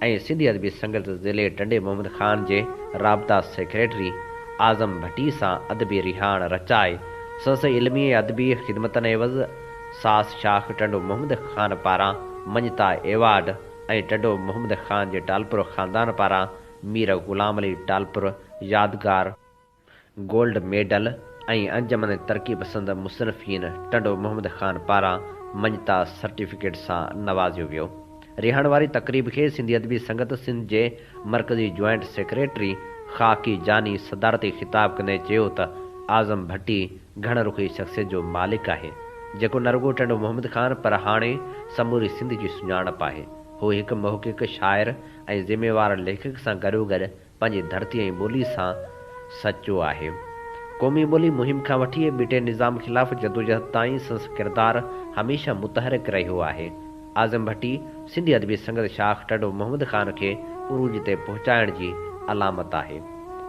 ऐं सिंधी अदबी संगत ज़िले टंडे मोहम्मद ख़ान जे राबता सेक्रेटरी आज़म भट्टी सां अदबी रिहाण रचाए संस इल्मी ऐं अदबी ख़िदमतनि एवज़ सास शाख टंडो मोहम्मद ख़ान पारां मञता एवार्ड ऐं टंडो मोहम्मद ख़ान जे टालपुर ख़ानदान पारां मीर ग़ुलाम अली टालपुर यादगार गोल्ड मेडल ऐं अंजमन तरक़ी पसंद मुसनफ़ीन टंडो मोहम्मद ख़ान पारां मञता सर्टिफिकेट सां नवाज़ियो वियो। रिहाइण वारी तक़रीब खे सिंधी अदबी संगत सिंध जे मरकज़ी जॉइंट सेक्रेटरी ख़ाकी जानी सदारती ख़िताब कंदे चयो त आज़म भट्टी घण रुखी शख़्सियत जो मालिक आहे, जेको न रुगो टंडो मोहम्मद ख़ान पर हाणे समूरी सिंध जी सुञाणप आहे। हू हिकु मुहक़िक़ शाइर ऐं ज़िम्मेवार लेखक सां गॾोगॾु पंहिंजी धरती ऐं ॿोली सां सचो आहे। क़ौमी ॿोली मुहिम खां वठी ॿिटे निज़ाम ख़िलाफ़ जदोजहद ताईं संस किरदारु हमेशह मुतहरिक रहियो आहे। आज़म भट्टी सिंधी अदबी संगत शाख टंडो मोहम्मद ख़ान खे उरूज ते पहुचाइण जी अलामत आहे।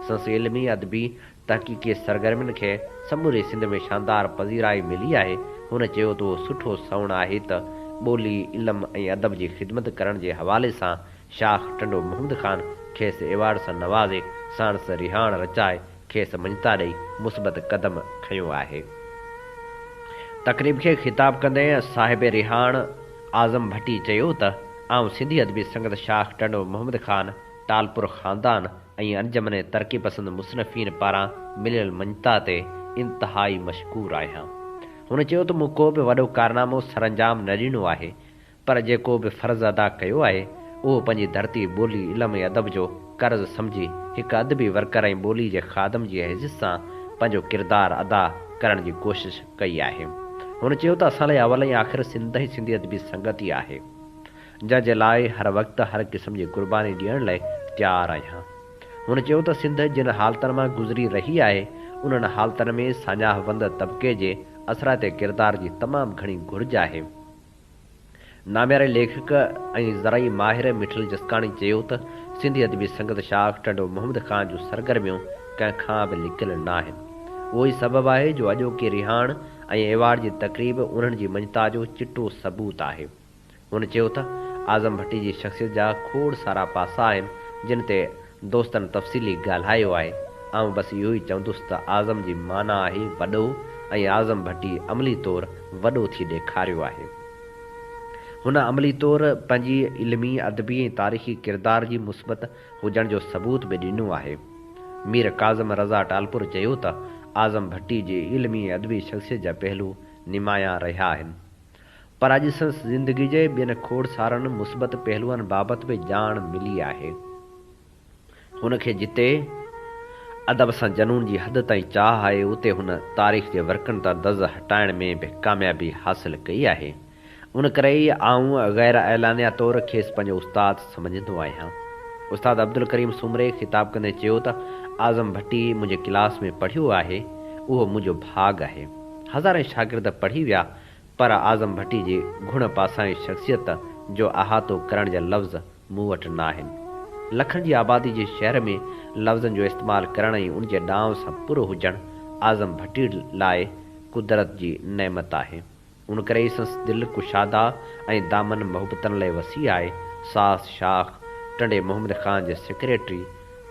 संस इल्मी अदबी तहक़ीक़ी सरगर्मियुनि खे समूरी सिंध में शानदार पज़ीराई मिली आहे। हुन चयो त उहो सुठो सवण आहे त ॿोली इल्म ऐं अदब जी ख़िदमत करण जे हवाले सां शाख टंडो मोहम्मद ख़ान खेसि एवार्ड सां नवाज़े साणस रिहाण रचाए खेसि मञता ॾेई मुस्बत क़दम खयो आहे। तक़रीब खे ख़िताब कंदे साहिब रिहाण आज़म भट्टी चयो त आउं सिंधी अदबी संगत शाख टंडो मोहम्मद ख़ान टालपुर ख़ानदान ऐं अंजमन तरक़ी पसंद मुसनफ़ीन पारां मिलियल मञता ते इंतिहाई मशकूर आहियां। हुन चयो त मूं को बि वॾो कारनामो सरअंजाम न ॾिनो आहे, पर जेको बि फ़र्ज़ु अदा कयो आहे उहो पंहिंजी धरती ॿोली इल्म ऐं अदब जो कर्ज़ सम्झी हिकु अदबी वर्कर ऐं ॿोली जे ख़ादम जी हैसियत सां पंहिंजो किरदारु अदा करण जी कोशिशि कई आहे। हुन चयो त असां लाइ अवल ऐं आख़िर सिंध ई सिंधी अदबी संगत ई आहे, जंहिंजे लाइ हर वक़्तु हर क़िस्म जी क़ुर्बानी ॾियण लाइ तयारु आहियां। हुन चयो त सिंध जिन हालतुनि मां गुज़री रही आहे उन्हनि हालतुनि में साञाहवंद तबिके जे असराते किरदार जी तमामु घणी घुर्ज आहे। नाम्यारे लेखक ऐं ज़राई माहिर मिठल जसकाणी चयो त सिंधी अदबी संगत शाख टंडो मोहम्मद ख़ान जूं सरगर्मियूं कंहिंखां बि लिकियल न आहिनि। उहो ई सबबु आहे जो अॼोके रिहाण ऐं एवार्ड जी तक़रीब उन्हनि जी मञता जो चिटो सबूत आहे। हुन चयो त आज़म भट्टी जी शख़्सियत जा खोड़ सारा पासा आहिनि जिन ते दोस्तनि तफ़सीली ॻाल्हायो आहे। ऐं बसि इहो ई चवंदुसि त आज़म जी माना आहे वॾो ऐं आज़म भट्टी अमली तौरु वॾो थी ॾेखारियो आहे। हुन अमली तौरु पंहिंजी इल्मी अदबी ऐं तारीख़ी किरदार जी मुस्बत हुजण जो सबूत बि ॾिनो आहे। मीर काज़म रज़ा टालपुर चयो त आज़म भट्टी जी इल्मी अदबी शख़्सियत जा पहलू निमाया रहिया आहिनि, पर अॼु संस ज़िंदगी जे ॿियनि खोड़ सारनि मुस्बत पहलुअनि बाबति बि ॼाण मिली आहे। हुनखे जिते अदब सां जनून जी हद ताईं चाह आहे उते हुन तारीख़ जे वर्कनि तां दज़ हटाइण में बि कामयाबी हासिल कई आहे। उन करे ई आऊं ग़ैर ऐलानिया तौरु खेसि पंहिंजो उस्ताद सम्झंदो आहियां। उस्ताद अब्दुल करीम सुमरे ख़िताब कंदे चयो त आज़म भट्टी मुंहिंजे क्लास में पढ़ियो आहे, उहो मुंहिंजो भाॻ आहे। हज़ारे शागिर्द पढ़ी विया, पर आज़म भट्टी जी गुण पासा ऐं शख़्सियत जो अहातो करण जा लफ़्ज़ मूं वटि न आहिनि। लखनि जी आबादी जे शहर में लफ़्ज़नि जो इस्तेमालु करण ऐं उनजे ॾांव सां पुरो हुजणु आज़म भट्टी लाइ कुदरत जी नेमत आहे। उन करे ई संस दिलि कुशादा ऐं दामन मोहबतनि लाइ वसी आहे। सास शाख टंडे मोहम्मद ख़ान जे सेक्रेटरी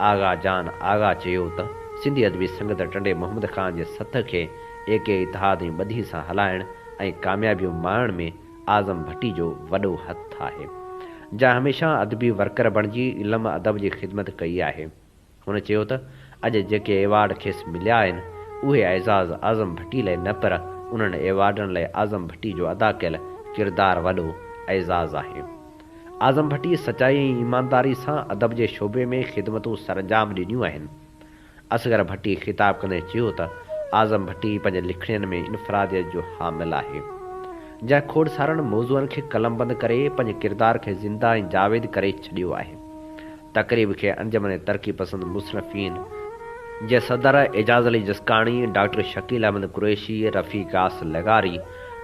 आगा जान आगा चयो त सिंधी अदबी संगत टंडे मोहम्मद ख़ान जे सथ खे एके इतिहाद ऐं ॿधी सां हलाइण ऐं कामयाबियूं माणण में आज़म भट्टी जो वॾो हथु आहे, जंहिं हमेशह अदबी वर्कर बणिजी इल्म अदब जी ख़िदमत कई आहे। हुन चयो त अॼु जेके एवार्ड खेसि मिलिया आहिनि उहे एज़ाज़ आज़म भट्टी लाइ न, पर उन्हनि एवार्डनि लाइ आज़म भट्टी जो अदा कयल किरदारु वॾो एज़ाज़ आहे। आज़म भट्टी सचाई ऐं ईमानदारी सां अदब जे शोबे में ख़िदमतूं सरअंजाम ॾिनियूं आहिनि। असगर भट्टी ख़िताब कंदे चयो त आज़म भट्टी पंहिंजे लिखणियुनि में इनफ़रादियत जो हामिल आहे, जंहिं खोड़ सारनि मौज़ूअनि खे कलमबंद करे पंहिंजे किरदार खे ज़िंदा ऐं जावेद करे छॾियो आहे। तक़रीब खे अंजमन तरक़ी पसंद मुसनफ़ीन जे सदर एजाज़ अली जसकाणी, डॉक्टर शकील अहमद कुरैशी, रफ़ीक आस लगारी,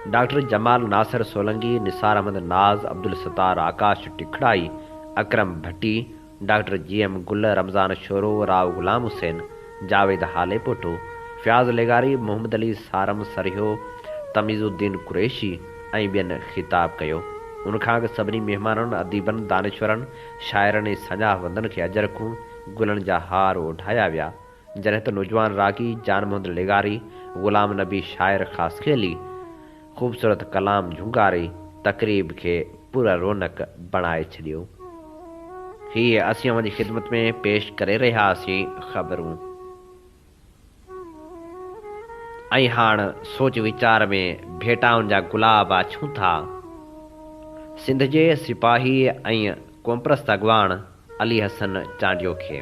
डॉक्टर जमाल नासिर सोलंगी, निसार अहमद नाज़, अब्दुल सत्तार आकाश टिखड़ाई, अकरम भट्टी, डॉक्टर GM गुल, रमज़ान शोरो, राव गुलाम हुसैन, जावेद हाले पोटो, फ़याज़ लेगारी, मोहम्मद अली सारम सरियो, तमीज़ुद्दीन कुरैशी ऐं ॿियनि ख़िताब कयो। उनखां सभिनी महिमाननि, अदीबनि, दानिश्वरनि, शाइरनि ऐं सञाहवंदनि खे अजरखूं गुलनि जा हार ओढाया विया, जॾहिं त नौजवान रागी जान मोहम्मद लेगारी, ग़ुलाम नबी शाइर ख़ासखेली ख़ूबसूरत कलाम झुंगारे तक़रीब खे पूरा रौनक बणाए छॾियो। हीअ असीं वञी ख़िदमत में पेश करे रहियासीं ख़बरूं। ऐं हाणे सोच वीचार में भेटाउनि जा गुलाब आछूं था। सिंध जे सिपाही ऐं क़ौमप्रस्त अॻवान अली हसन चांडियो खे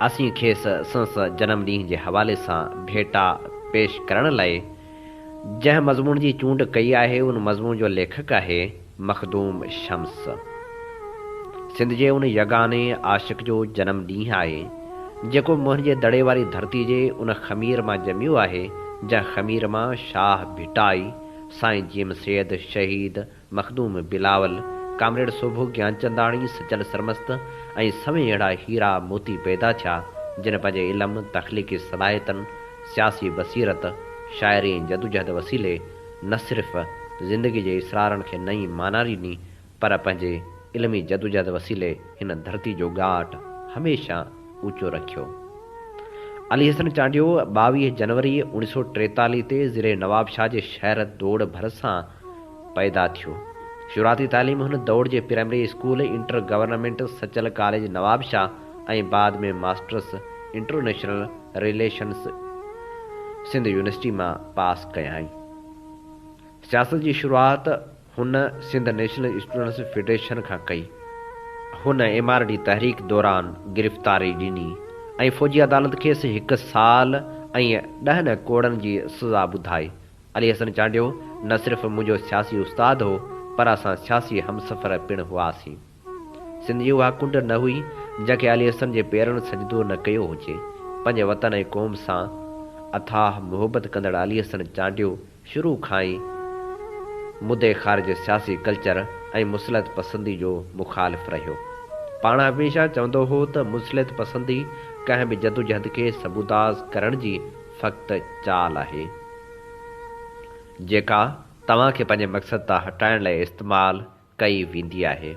असीं खेसि संसद जनम ॾींहं जे हवाले सां भेटा पेश करण लाइ जंहिं मज़मून जी चूंड कई आहे उन मज़मून जो लेखक आहे मखदूम शम्स। सिंध जे उन यगाने आशिक़ जो जनम ॾींहुं आहे जेको मोहन जे दड़े वारी धरती जे उन ख़मीर मां ॼमियो आहे जंहिं ख़मीर मां शाह भिटाई साईं जीम सैद शहीद मखदूम बिलावल कामरेड सोभो ज्ञानचंदाणी सचल सरमस्त ऐं सभई अहिड़ा हीरा मोती पैदा थिया जिन पंहिंजे इल्मु तख़लीक़ी सलाहियतनि सियासी बसीरत शाइरी ऐं जदोजहद वसीले न सिर्फ़ ज़िंदगी जे इसरारनि खे नई माना ॾिनी पर पंहिंजे इल्मी जदोजहद वसीले हिन धरती जो घाट हमेशह ऊचो रखियो। अली हसन चांडियो 22 जनवरी 1943 ते ज़िले नवाब शाह जे शहर दौड़ भर सां पैदा थियो। शुरूआती तालीम हुन दौड़ जे primary school inter government Sachal college Nawabshah ऐं बाद में masters international relations Sindh university मां पास कयाई। सियासत जी शुरूआत हुन सिंध नेशनल स्टूडेंट्स फेडरेशन खां कई। हुन MRD तहरीक दौरान गिरफ़्तारी ॾिनी ऐं फ़ौजी अदालत खेसि 1 साल ऐं 10 कोड़नि जी सज़ा ॿुधाई। अली हसन चांडियो न सिर्फ़ मुंहिंजो सियासी उस्ताद हो पर असां सियासी हमसफ़र पिणु हुआसीं। सिंध जी उहा कुंड न हुई जंहिंखे अली हसन जे पेरनि सजदो न कयो हुजे। पंहिंजे वतन ऐं क़ौम सां अथाह मुहबत कंदड़ अली हसन चांडियो शुरू खां ई मुदे ख़ारिज सियासी कल्चर ऐं मुसलत पसंदी जो मुखालिफ़ रहियो। पाण हमेशह चवंदो हो त मुसलत पसंदी कंहिं बि जदोजहद खे सबूदाज़ करण जी फ़क़्ति चाल आहे जेका तव्हांखे पंहिंजे मक़सद तां हटाइण लाइ इस्तेमालु कई वेंदी आहे।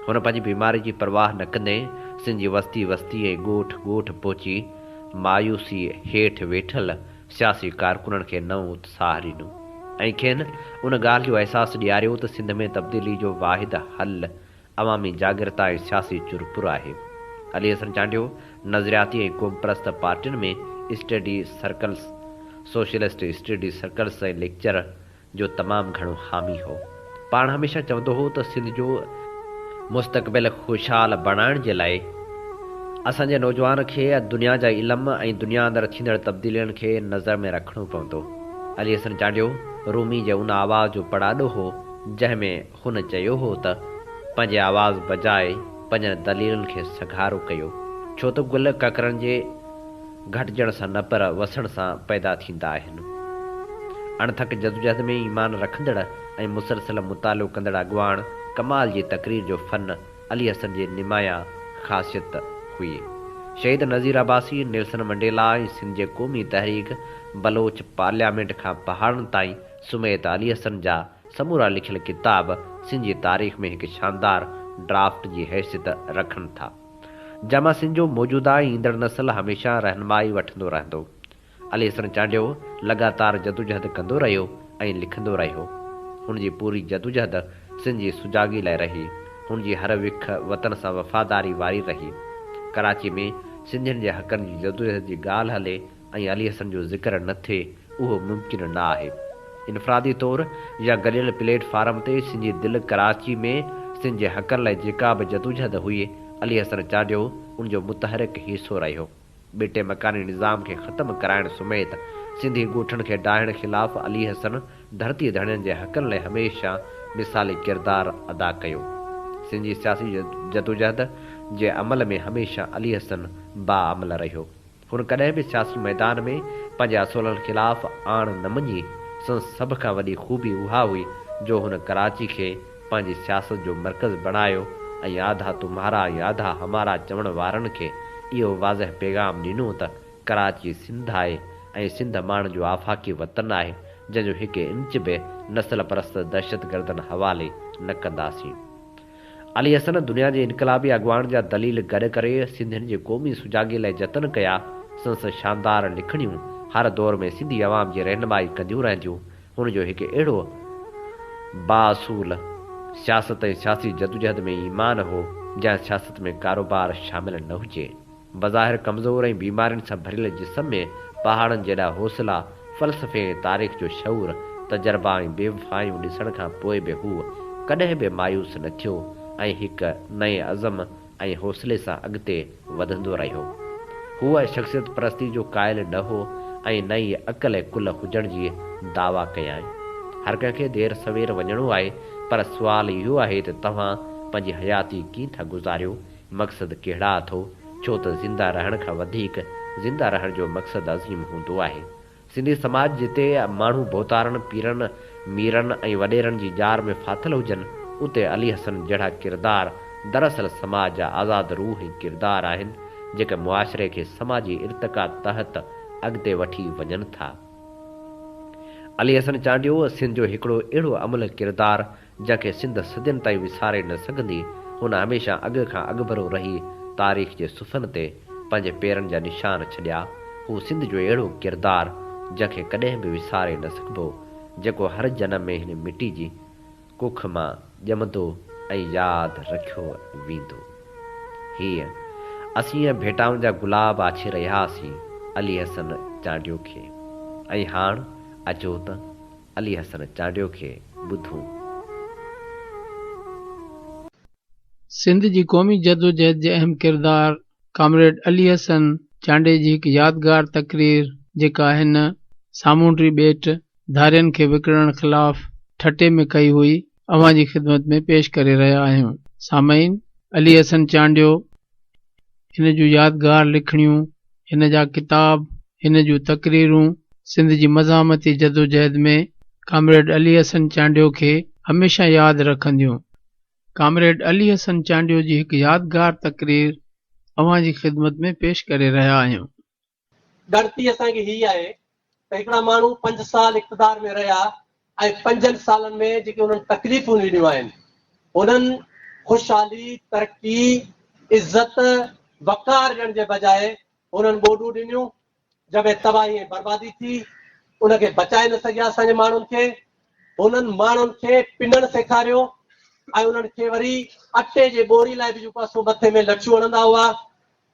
हुन पंहिंजी बीमारी जी परवाह न कंदे सिंध जी वस्ती वस्ती ऐं ॻोठ ॻोठ पहुची मायूसी हेठि वेठल सियासी कारकुननि खे नओं उत्साह ॾिनो ऐं खेनि उन ॻाल्हि जो अहसासु ॾियारियो त सिंध में तब्दीली जो वाहिद हल अवामी जागृता ऐं सियासी चुरपुर आहे। अली हसन चांडियो नज़रियाती ऐं क़ौमप्रस्त पार्टियुनि में study circles socialist study circles ऐं लेक्चर जो तमामु घणो हामी हो। पाण हमेशह चवंदो हो त सिंध जो मुस्तक़बिल ख़ुशहाल बणाइण जे लाइ असांजे नौजवान खे दुनिया जा इल्म ऐं दुनिया अंदरि थींदड़ तब्दीलियुनि खे नज़र में रखणो पवंदो। अली हसन चांडियो रूमी जे उन आवाज़ जो पड़ाॾो हो जंहिं में हुन चयो हो त पंहिंजे आवाज़ बजाए पंहिंजनि दलीलुनि खे सघारो कयो छो त गुल ककरनि जे घटिजण सां न पर वसण सां पैदा थींदा आहिनि। अणथक जदोजहद में ईमान रखंदड़ ऐं मुसलसल मुतालो कंदड़ अॻवान कमाल जी तक़रीर जो फ़न अली हसन जी निमाया ख़ासियत हुई। शहीद नज़ीर अब्बासी नेल्सन मंडेला ऐं सिंध जे क़ौमी तहरीक बलोच पार्लियामेंट खां पहाड़नि ताईं सुमेत अली हसन जा समूरा लिखियल किताब सिंध जी तारीख़ में हिकु शानदार ड्राफ्ट जी हैसियत रखनि था जंहिंमां सिंध जो मौजूदा ऐं ईंदड़ नस्ल हमेशह रहनुमाई वठंदो रहंदो। अली हसन चांडियो लगातार जदोजहद कंदो रहियो ऐं लिखंदो रहियो। हुन जी पूरी जदोजहद सिंध जी सुजागी लाइ रही। हुन जी हर विख वतन सां वफ़ादारी वारी रही। कराची में सिंधियुनि जे हक़नि जी जदोजहद जी ॻाल्हि हले ऐं अली हसन जो ज़िक्र न थिए उहो मुमकिन न आहे। इनफ़रादी तौरु या गॾियल प्लेटफार्म ते सिंध जी दिलि कराची में सिंध जे हक़नि लाइ जेका बि जदोजहद हुई अली हसन चांडियो उनजो मुतहरिक हिसो रहियो। ॿिटे मकानी निज़ाम खे ख़तमु कराइण समेत सिंधी ॻोठनि खे ॾाहिण ख़िलाफ़ अली हसन धरती धणियुनि जे हक़नि लाइ हमेशह मिसाली किरदारु अदा कयो। सिंध जी सियासी जदोजहद जे अमल में हमेशह अली हसन बाअमल रहियो। हुन कॾहिं बि सियासी मैदान में पंहिंजे असूलनि ख़िलाफ़ आण न मञी। संस सभ खां वॾी ख़ूबी उहा हुई जो हुन कराची खे पंहिंजी सियासत जो मर्कज़ बणायो ऐं आधा तुम्हारा ऐं आधा हमारा चवण वारनि खे इहो वाज़ह पैगाम ॾिनो त कराची सिंध आहे ऐं सिंध माण्हुनि जो आफ़ाक़ी वतन आहे जंहिंजो हिकु इंच बि नस्ल परस्त दहशतगर्दनि हवाले न कंदासीं। अली हसन दुनिया जे इनकलाबी अॻवान जा दलील गॾु करे सिंधियुनि जे क़ौमी सुजागी लाइ जतन कया। संस शानदार लिखणियूं हर दौर में सिंधी अवाम जी रहनुमाई कंदियूं रहंदियूं। हुनजो हिकु अहिड़ो बासूल सियासत ऐं सियासी जदोजहद में ईमान हो जंहिं सियासत में कारोबार शामिल न हुजे। बज़ाहिर कमज़ोर ऐं बीमारियुनि सां भरियल जिस्म में पहाड़नि जेॾा हौसला, फ़लसफ़े ऐं तारीख़ जो शऊर, तजर्बा ऐं बेवफ़ायूं ॾिसण खां पोइ बि हू कॾहिं बि मायूस न थियो ऐं हिकु नए अज़म ऐं हौसले सां अॻिते वधंदो रहियो। हूअ शख़्सियत परस्ती जो क़ाइल न हो ऐं न ई अक़ल ऐं कुल हुजण जी दावा कयाईं। हर कंहिंखे देरि सवेर वञिणो आहे, पर सुवालु इहो आहे त तव्हां पंहिंजी हयाती कीअं था गुज़ारियो, मक़सदु कहिड़ा अथव? छो त ज़िंदा रहण खां वधीक ज़िंदा रहण जो मक़सदु अज़ीम हूंदो आहे। सिंधी समाज जिते माण्हू बोतारनि, पीरनि, मीरनि ऐं वॾेरनि जी जार में फाथल हुजनि, उते अली हसन जहिड़ा किरदार दरअसल समाज जा आज़ाद रूह ऐं किरदार आहिनि जेके मुआशरे खे समाजी इर्तिका तहत अॻिते वठी वञनि था। अली हसन चांडियो सिंध जो हिकिड़ो अहिड़ो अमल किरदार जंहिंखे सिंध सदियुनि ताईं विसारे न सघंदी। हुन हमेशह अॻु खां अॻुभरो रही तारीख़ जे सुफ़न ते पंहिंजे पेरनि जा निशान छॾिया। हू सिंध जो अहिड़ो किरदार जंहिंखे कॾहिं बि विसारे न सघिबो, जेको हर जनम में हिन मिटी जी कुख मां ॼमंदो ऐं यादि रखियो वेंदो। हीअ असीं भेटाउनि जा गुलाब आछे रहियासीं अली हसन चांडियो खे, ऐं हाणे अचो त अली हसन चांडियो खे ॿुधूं। सिंध जी क़ौमी जदोजहद जे अहम किरदार कामरेड अली हसन चांडे जी हिकु यादगार तकरीर जेका हिन सामूंडी ॿेट धारियनि खे विकिणण ख़िलाफ़ ठटे में कई हुई, अवां जी ख़िदमत में पेश करे रहिया आहियूं। सामईन, अली हसन चांडियो हिन जूं यादगार लिखणियूं, हिन जा किताब, हिन जूं तकरीरूं सिंध जी मज़ामती जदोजहद में कामरेड अली हसन चांडियो खे हमेशह यादि रखंदियूं। कामरेड अली हसन चांडियो जी हिकु यादगार तकरीर अवां जी ख़िदमत में पेश करे रहिया आहियूं। धरती असांखे हीअ आहे त हिकिड़ा माण्हू 5 साल इक़्तिदार में रहिया ऐं 5 सालनि में जेके उन्हनि तकलीफ़ूं ॾिनियूं आहिनि, उन्हनि ख़ुशहाली, तरक़ी, इज़त, वक़ार ॾियण जे बजाए उन्हनि ॿोॾूं ॾिनियूं जंहिंमें तबाही ऐं बर्बादी थी। उनखे बचाए न सघिया असांजे माण्हुनि खे। उन्हनि माण्हुनि खे पिनणु सेखारियो ऐं उन्हनि खे वरी अटे जे ॿोरी लाइ बि जेको आहे सो मथे में लच्छू हणंदा हुआ।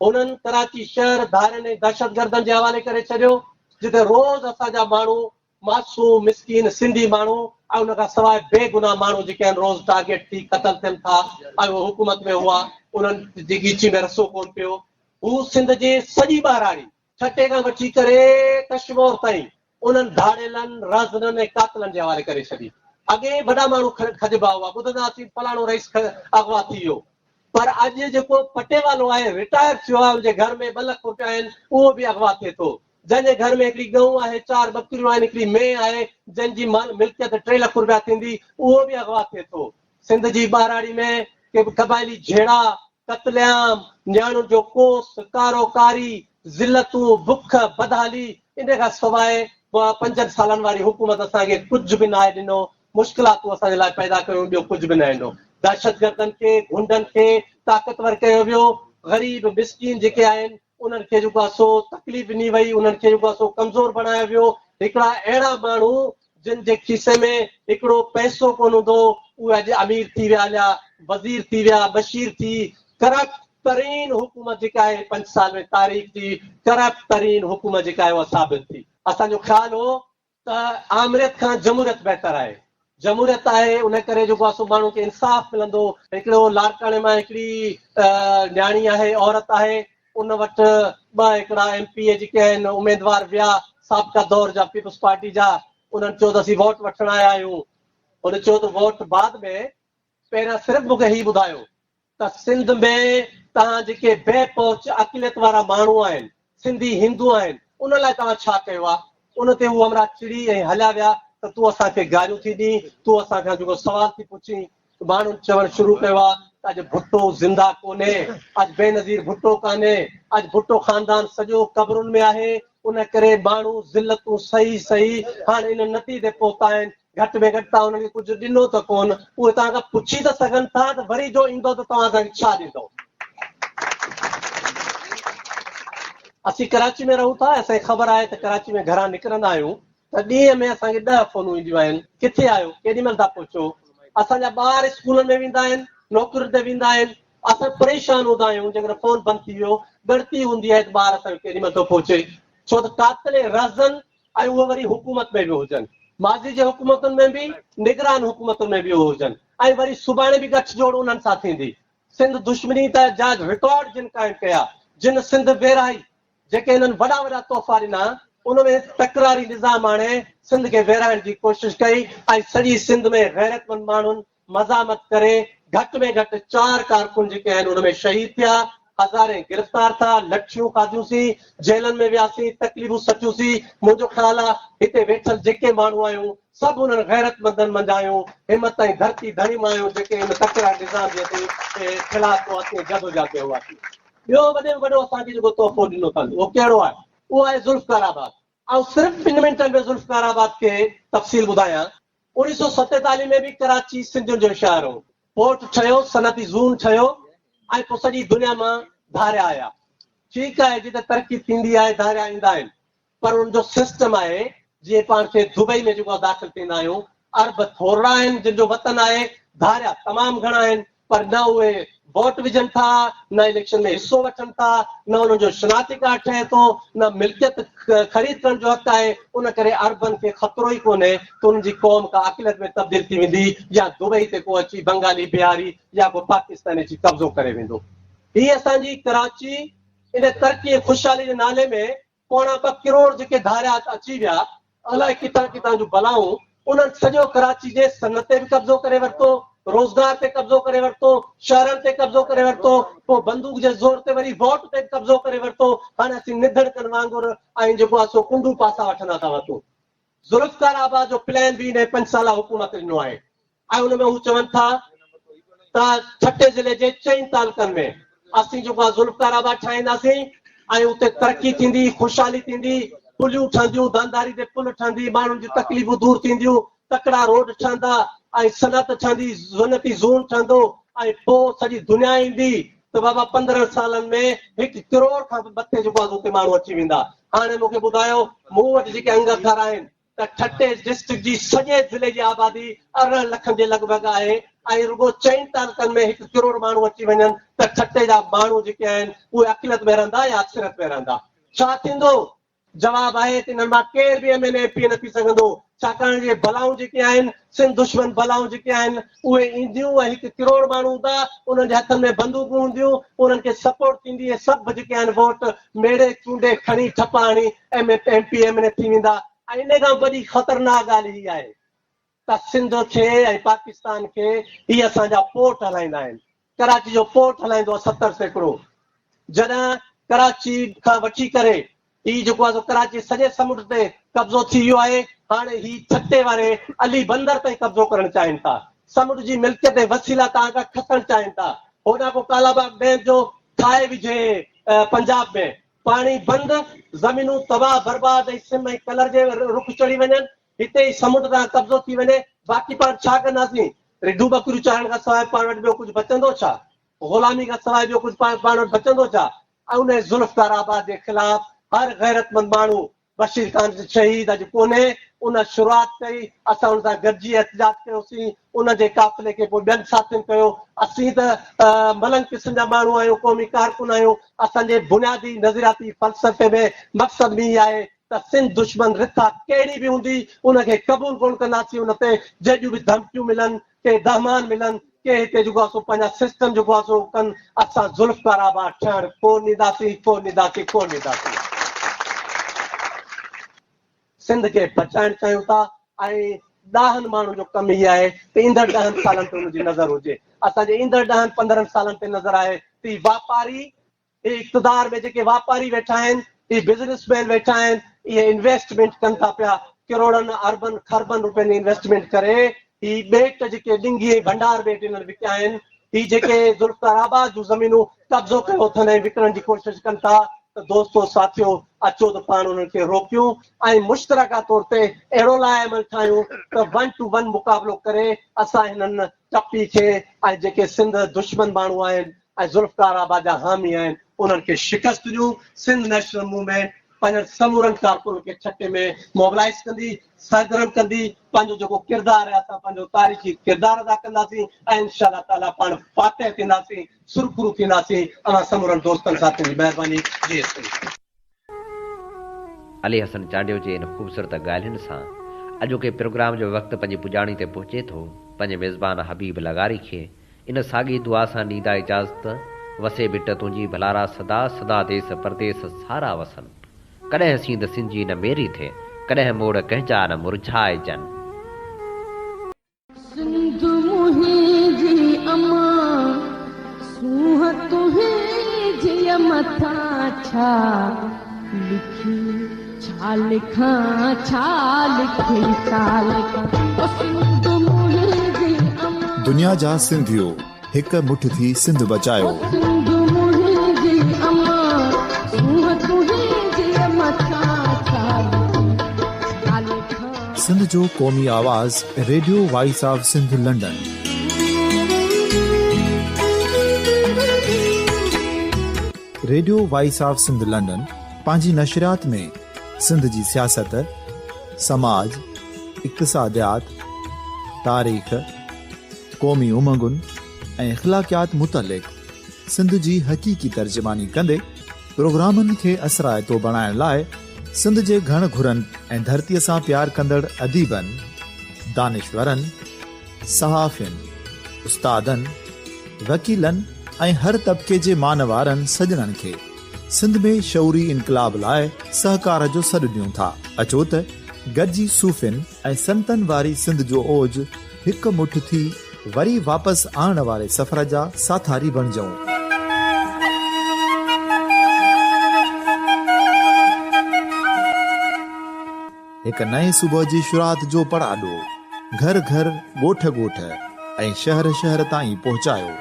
उन्हनि कराची शहर धारियनि ऐं दहशतगर्दनि जे हवाले करे छॾियो, जिते रोज़ असांजा माण्हू मासूम, मिसकीन सिंधी माण्हू ऐं उन खां सवाइ बेगुनाह माण्हू जेके आहिनि रोज़ टारगेट थी क़तल थियनि था ऐं उहे हुकूमत में हुआ, उन्हनि जी गीची में रसो कोन पियो। हू सिंध जी सॼी ॿाराड़ी छटे खां वठी करे कश्मीर ताईं उन्हनि धाड़ेलनि, रज़ननि ऐं कातलनि जे हवाले करे छॾी। अॻे वॾा माण्हू खजबा हुआ, ॿुधंदासीं फलाणो रईस अगवा थी वियो, पर अॼु जेको पटे वालो आहे, रिटायर थियो आहे, हुनजे घर में 2 लख रुपया आहिनि, उहो बि अगवा थिए थो। जंहिंजे घर में हिकिड़ी गऊं आहे, 4 बकरियूं आहिनि, हिकिड़ी मेंह आहे, जंहिंजी मिल्कियत 3 लख रुपया थींदी, उहो बि अगवा थिए थो। सिंध जी ॿाराड़ी में क़बाइली झेड़ा, कतलेआम, न्याणियुनि जो कोस, कारोकारी, ज़िलतूं, बुख, बदहाली, इन खां सवाइ 5 सालनि वारी हुकूमत असांखे कुझु बि न आहे ॾिनो। मुश्किलातूं असांजे लाइ पैदा कयूं, ॿियो कुझु बि न ॾिनो। दहशतगर्दनि खे, गुंडनि खे ताक़तवर कयो वियो। ग़रीब मिसकीन जेके आहिनि उन्हनि खे जेको आहे सो तकलीफ़ ॾिनी वई, उन्हनि खे जेको आहे सो कमज़ोर बणायो वियो। हिकिड़ा अहिड़ा माण्हू जिन जे खीसे में हिकिड़ो पैसो कोन हूंदो, उहे अॼु अमीर थी विया, हलिया वज़ीर थी विया, बशीर थी। करप्ट तरीन हुकूमत जेका आहे 5 साल में तारीख़ जी करप्ट तरीन हुकूमत जेका आहे उहा साबित थी। असांजो ख़्यालु हो त आमरियत खां जमूरियत बहितर आहे। जमूरियत आहे उन करे जेको आहे सो माण्हू खे इंसाफ़ मिलंदो। हिकिड़ो लाड़काणे मां हिकिड़ी न्याणी आहे, औरत आहे, उन वटि 2 हिकिड़ा MP जेके आहिनि उमेदवार विया साबिक़ा दौर जा पीपल्स पार्टी जा। उन्हनि चयो त असीं वोट वठण आया आहियूं। उन चयो त वोट बाद में, पहिरियां सिर्फ़ु मूंखे हीउ ॿुधायो त सिंध में तव्हां जेके बेपहुच अक़लियत वारा माण्हू आहिनि, सिंधी हिंदू आहिनि, उन लाइ तव्हां छा कयो आहे? उन ते हू हमरा चिड़ी ऐं हलिया विया त तूं असांखे गारियूं थी ॾी, तूं असांखां जेको सवाल थी पुछी। माण्हुनि चवणु शुरू कयो आहे त अॼु भुट्टो ज़िंदा कोन्हे, अॼु बेनज़ीर भुट्टो कान्हे, अॼु भुट्टो ख़ानदान सॼो क़बरुनि में आहे। उन करे माण्हू ज़िलतूं सही हाणे इन नतीजे पहुता आहिनि। घटि में घटि तव्हां हुनखे कुझु ॾिनो त कोन, उहे तव्हां खां पुछी त सघनि था त वरी जो ईंदो त तव्हां असांखे छा ॾींदो? असीं कराची में रहूं था, असांखे ख़बर आहे त कराची में घरां निकिरंदा आहियूं त ॾींहं में असांखे 10 फ़ोनूं ईंदियूं आहिनि, किथे आहियो, केॾी महिल था पहुचो। असांजा ॿार स्कूलनि में वेंदा आहिनि, नौकरियुनि ते वेंदा आहिनि, असां परेशान हूंदा आहियूं जेकर फ़ोन बंदि थी वियो। गणती हूंदी आहे त ॿार असांजो केॾी महिल थो पहुचे। छो त कातिल रहज़न ऐं उहे वरी हुकूमत में बि हुजनि, माज़ी जे हुकूमतुनि में बि, निगरान हुकूमतुनि में बि हुजनि, ऐं वरी सुभाणे बि गठजोड़ उन्हनि सां थींदी। सिंध दुश्मनी त जा रिकॉर्ड जिन काइम कया, जिन सिंध वेराई, जेके हिननि वॾा वॾा तोहफ़ा ॾिना, उनमें तकरारी निज़ाम आणे सिंध खे वेराइण जी कोशिशि कई ऐं सॼी सिंध में गैरतमंद माण्हुनि मज़ामत करे घटि में घटि 4 कारकुन जेके आहिनि उनमें शहीद थिया, हज़ारे गिरफ़्तार थिया, लठियूं खाधियूंसीं, जेलनि में वियासीं, तकलीफ़ूं सचियूंसीं। मुंहिंजो ख़्यालु आहे हिते वेठल जेके माण्हू आहियूं सभु उन्हनि गैरतमंदनि मंझायूं, हिमत ऐं धरती धणी मायूं जेके हिन तकरार निज़ाम जे ख़िलाफ़ जदोजहद में हुआसीं। ॿियो वॾे में वॾो असांखे जेको तोहफ़ो ॾिनो अथनि उहो कहिड़ो आहे? उहो आहे ज़ुल्फ़कार आबाद। ऐं सिर्फ़ु 5 मिंटनि में ज़ुल्फ़कार आबाद खे तफ़सील ॿुधायां। 1947 में बि कराची सिंधियुनि जो शहर हो, पोर्ट ठहियो, सनती ज़ोन ठहियो ऐं पोइ सॼी दुनिया मां धारिया आया। ठीकु आहे, जिते तरक़ी थींदी आहे धारिया ईंदा आहिनि, पर उनजो सिस्टम आहे जीअं पाण खे दुबई में जेको दाख़िल थींदा आहियूं, अरब थोरा आहिनि जिन जो वतन आहे, धारिया तमामु घणा आहिनि, पर न उहे वोट विझनि था, न इलेक्शन में हिसो वठनि था, न उन्हनि जो शनाती कार्ड ठहे थो, न मिल्कियत ख़रीद करण जो हक़ आहे। उन करे अरबनि खे ख़तरो ई कोन्हे त उन्हनि जी क़ौम का अक़लियत में तब्दील थी वेंदी या दुबई ते को अची बंगाली बिहारी या को पाकिस्तानी अची कब्ज़ो करे वेंदो। हीअ असांजी कराची इन तरक़ी ऐं ख़ुशहाली जे नाले में 2.25 करोड़ जेके धारिया अची विया, अलाए किथां किथां जूं बलाऊं, उन्हनि सॼो कराची जे सनत ते बि कब्ज़ो करे वरितो, रोज़गार ते कब्ज़ो करे वरितो, शहरनि ते कब्ज़ो करे वरितो, पोइ बंदूक जे ज़ोर ते वरी वोट ते कब्ज़ो करे वरितो। हाणे असीं निधड़कनि वांगुरु ऐं जेको आहे सो कुंडू पासा वठंदा था वठूं। ज़ुल्फ़कार आबाद जो प्लान बि हिन 5 साल हुकूमत ॾिनो आहे ऐं उनमें हू चवनि था त छठे ज़िले जे 4 तालुकनि में असीं जेको आहे ज़ुल्फ़कार आबाद ठाहींदासीं ऐं उते तरक़ी थींदी, ख़ुशहाली थींदी, पुलियूं ठहंदियूं, धंधारी ते पुल ठहंदी, माण्हुनि जूं तकलीफ़ूं दूर थींदियूं, तकड़ा रोड ठहंदा ऐं सनत ठहंदी, ज़ुनती ज़ोन ठहंदो ऐं पोइ सॼी दुनिया ईंदी त बाबा 15 सालनि में 1 करोड़ खां मथे जेको आहे उते माण्हू अची वेंदा। हाणे मूंखे ॿुधायो, मूं वटि जेके अंग अखर आहिनि त ठटे डिस्ट्रिक्ट जी सॼे ज़िले जी आबादी 18 लख जे लॻभॻि आहे ऐं रुगो 4 तालुकनि में 1 करोड़ माण्हू अची वञनि त ठटे जा माण्हू जेके आहिनि उहे अक़लियत में रहंदा या अक्सरियत में रहंदा। छा थींदो? जवाब आहे त हिननि मां केर बि MLA MP न थी सघंदो, छाकाणि जे बलाऊं जेके आहिनि, सिंध दुश्मन बलाऊं जेके आहिनि उहे ईंदियूं ऐं 1 करोड़ माण्हू हूंदा, उन्हनि जे हथनि में बंदूकूं हूंदियूं, उन्हनि खे सपोर्ट थींदी ऐं सभु जेके आहिनि वोट मेड़े चूंडे खणी ठपा हणी MP MLA थी वेंदा। ऐं इन खां वॾी ख़तरनाक ॻाल्हि हीअ आहे त सिंध खे ऐं पाकिस्तान खे इहे असांजा पोर्ट हलाईंदा आहिनि। कराची जो पोर्ट हलाईंदो आहे 70 सैकड़ो। जॾहिं कराची खां वठी करे ही जेको आहे कराची सॼे समुंड ते कब्ज़ो थी वियो आहे, हाणे ही छटे वारे अली बंदर ताईं कब्ज़ो करणु चाहिनि था, समुंड जी मिल्कियत ऐं वसीला तव्हां खां खसणु चाहिनि था। होॾां पोइ कालाबाग डैम जो ठाहे विझे पंजाब में, पाणी बंदि, ज़मीनूं तबाह बर्बाद ऐं सिम ऐं कलर जे रुख चढ़ी वञनि, हिते ई समुंड तां कब्ज़ो थी वञे, बाक़ी पाण छा कंदासीं? रिढूं बकरियूं चाढ़ण खां सवाइ पाण वटि ॿियो कुझु बचंदो छा? ग़ुलामी खां सवाइ ॿियो कुझु पाण वटि बचंदो छा? ऐं उन ज़ुल्फ़कार आबाद जे ख़िलाफ़ हर गैरतमंद माण्हू, बशीर खान शहीद अॼु कोन्हे, उन शुरूआत कई, असां उन सां गॾिजी एहतिजाज कयोसीं, उन जे काफ़िले खे पोइ ॿियनि साथियुनि कयो। असीं त मलंग क़िस्म जा माण्हू आहियूं, क़ौमी कारकुन आहियूं, असांजे बुनियादी नज़रियाती फ़लसफ़े में मक़सदु बि आहे त सिंध दुश्मन रिथा कहिड़ी बि हूंदी उनखे क़बूल कोन कंदासीं। उन ते जहिड़ियूं बि धमकियूं मिलनि, के दहमान मिलनि, के हिते जेको आहे सो पंहिंजा सिस्टम जेको आहे सो कनि, असां ज़ुल्फ़कार आबाद ठहण कोन ॾींदासीं, कोन ॾींदासीं, कोन ॾींदासीं। सिंध खे बचाइण चाहियूं था ऐं 10 माण्हुनि जो कमु इहो आहे त ईंदड़ 10 सालनि ते हुनजी नज़र हुजे। असांजे ईंदड़ 10-15 सालनि ते नज़र आहे त वापारी, इक़्तिदार में जेके वापारी वेठा आहिनि, इहे बिज़नेसमैन वेठा आहिनि, इहे इन्वेस्टमेंट कनि था पिया, करोड़नि अरबनि खरबनि रुपयनि इन्वेस्टमेंट करे ही ॿेट जेके डिंगी ऐं भंडार ॿेट हिननि विकिया आहिनि, ही जेके ज़ुल्फ़कार आबाद जूं ज़मीनूं कब्ज़ो कयो अथनि ऐं विकिणण जी कोशिशि कनि था, त दोस्तो साथियो अचो त पाण उन्हनि खे रोकियूं ऐं मुश्तरका तौर ते अहिड़ो लाइमल ठाहियूं त 1 to 1 मुक़ाबिलो करे असां हिननि टपी खे ऐं जेके सिंध दुश्मन माण्हू आहिनि ऐं ज़ुल्फ़कार आबाद जा हामी आहिनि उन्हनि खे शिकस्त ॾियूं। सिंध नेशनल मूवमेंट पंहिंजनि समूरनि कारकुननि खे छटे में मोबिलाइज़ कंदी, सरगर्म कंदी, पंहिंजो जेको किरदारु आहे असां पंहिंजो तारीख़ी किरदारु अदा कंदासीं ऐं इंशाअल्लाह ताला पाण फातह थींदासीं, सुरखुरू थींदासीं। असां समूरनि दोस्तनि साथियुनि जी महिरबानी। जी अली हसन चांडियो जे इन ख़ूबसूरत ॻाल्हियुनि सां अॼोके प्रोग्राम जो वक़्तु पंहिंजी पुॼाणी ते पहुचे थो। पंहिंजे मेज़बान हबीब लगारी खे इन साॻी दुआ सां ॾींदा इजाज़त। वसे बिट तुंहिंजी भलारा सदा सदा देस परदेस सारा वसन। कॾहिं सींद सिंजी न मेरी थिए, कॾहिं मोड़ कंहिंजा न मुरझाइजनि। सिंध मुंहिंजी अमा सूंह तुंहिंजी मथां छा लिखी छा लिखां छा लिखी छा लिखां ओ सिंध मुंहिंजी अमा। दुनिया जा सिंधियो हिक मुठ थी सिंध बचायो। सिंध मुंहिंजी अमा सूंह तुंहिंजी मथां छा लिखी छा लिखां। सिंध जो क़ौमी आवाज़ radio voice of Sindh London. Radio voice of Sindh London पंहिंजी नशरियात में सिंध जी सियासत, समाज, इक़्तिसादियात, तारीख़, क़ौमी उमंगुनि ऐं इख़्लाक़ियात मुतलिक़ सिंध जी हक़ीक़ी तर्जुमानी कंदे प्रोग्रामनि खे असराइतो बणाइण लाइ सिंध जे घण घुरनि ऐं धरतीअ सां प्यार कंदड़ अदीबनि, दानिश्वरनि, सहाफ़ियुनि, उस्तादनि, वकीलनि ऐं हर तबिके जे मानवारनि सजणनि खे सिंध में शऊरी इनकलाब लाइ सहकार जो सॾु ॾियूं था। अचो त गॾिजी सूफ़ियुनि ऐं संतनि वारी सिंध जो ओज हिक मुठ थी वरी वापसि आणण वारे सफ़र जा साथारी बणिजऊं। हिक नए सुबुह जी शुरूआत जो पड़ाॾो घर घर, ॻोठ ॻोठ ऐं शहर शहर ताईं पहुचायो।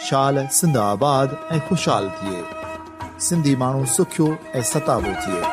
शाल सिंध आबाद ऐं ख़ुशहाल थिए, सिंधी माण्हू सुखियो ऐं सताबो थिए।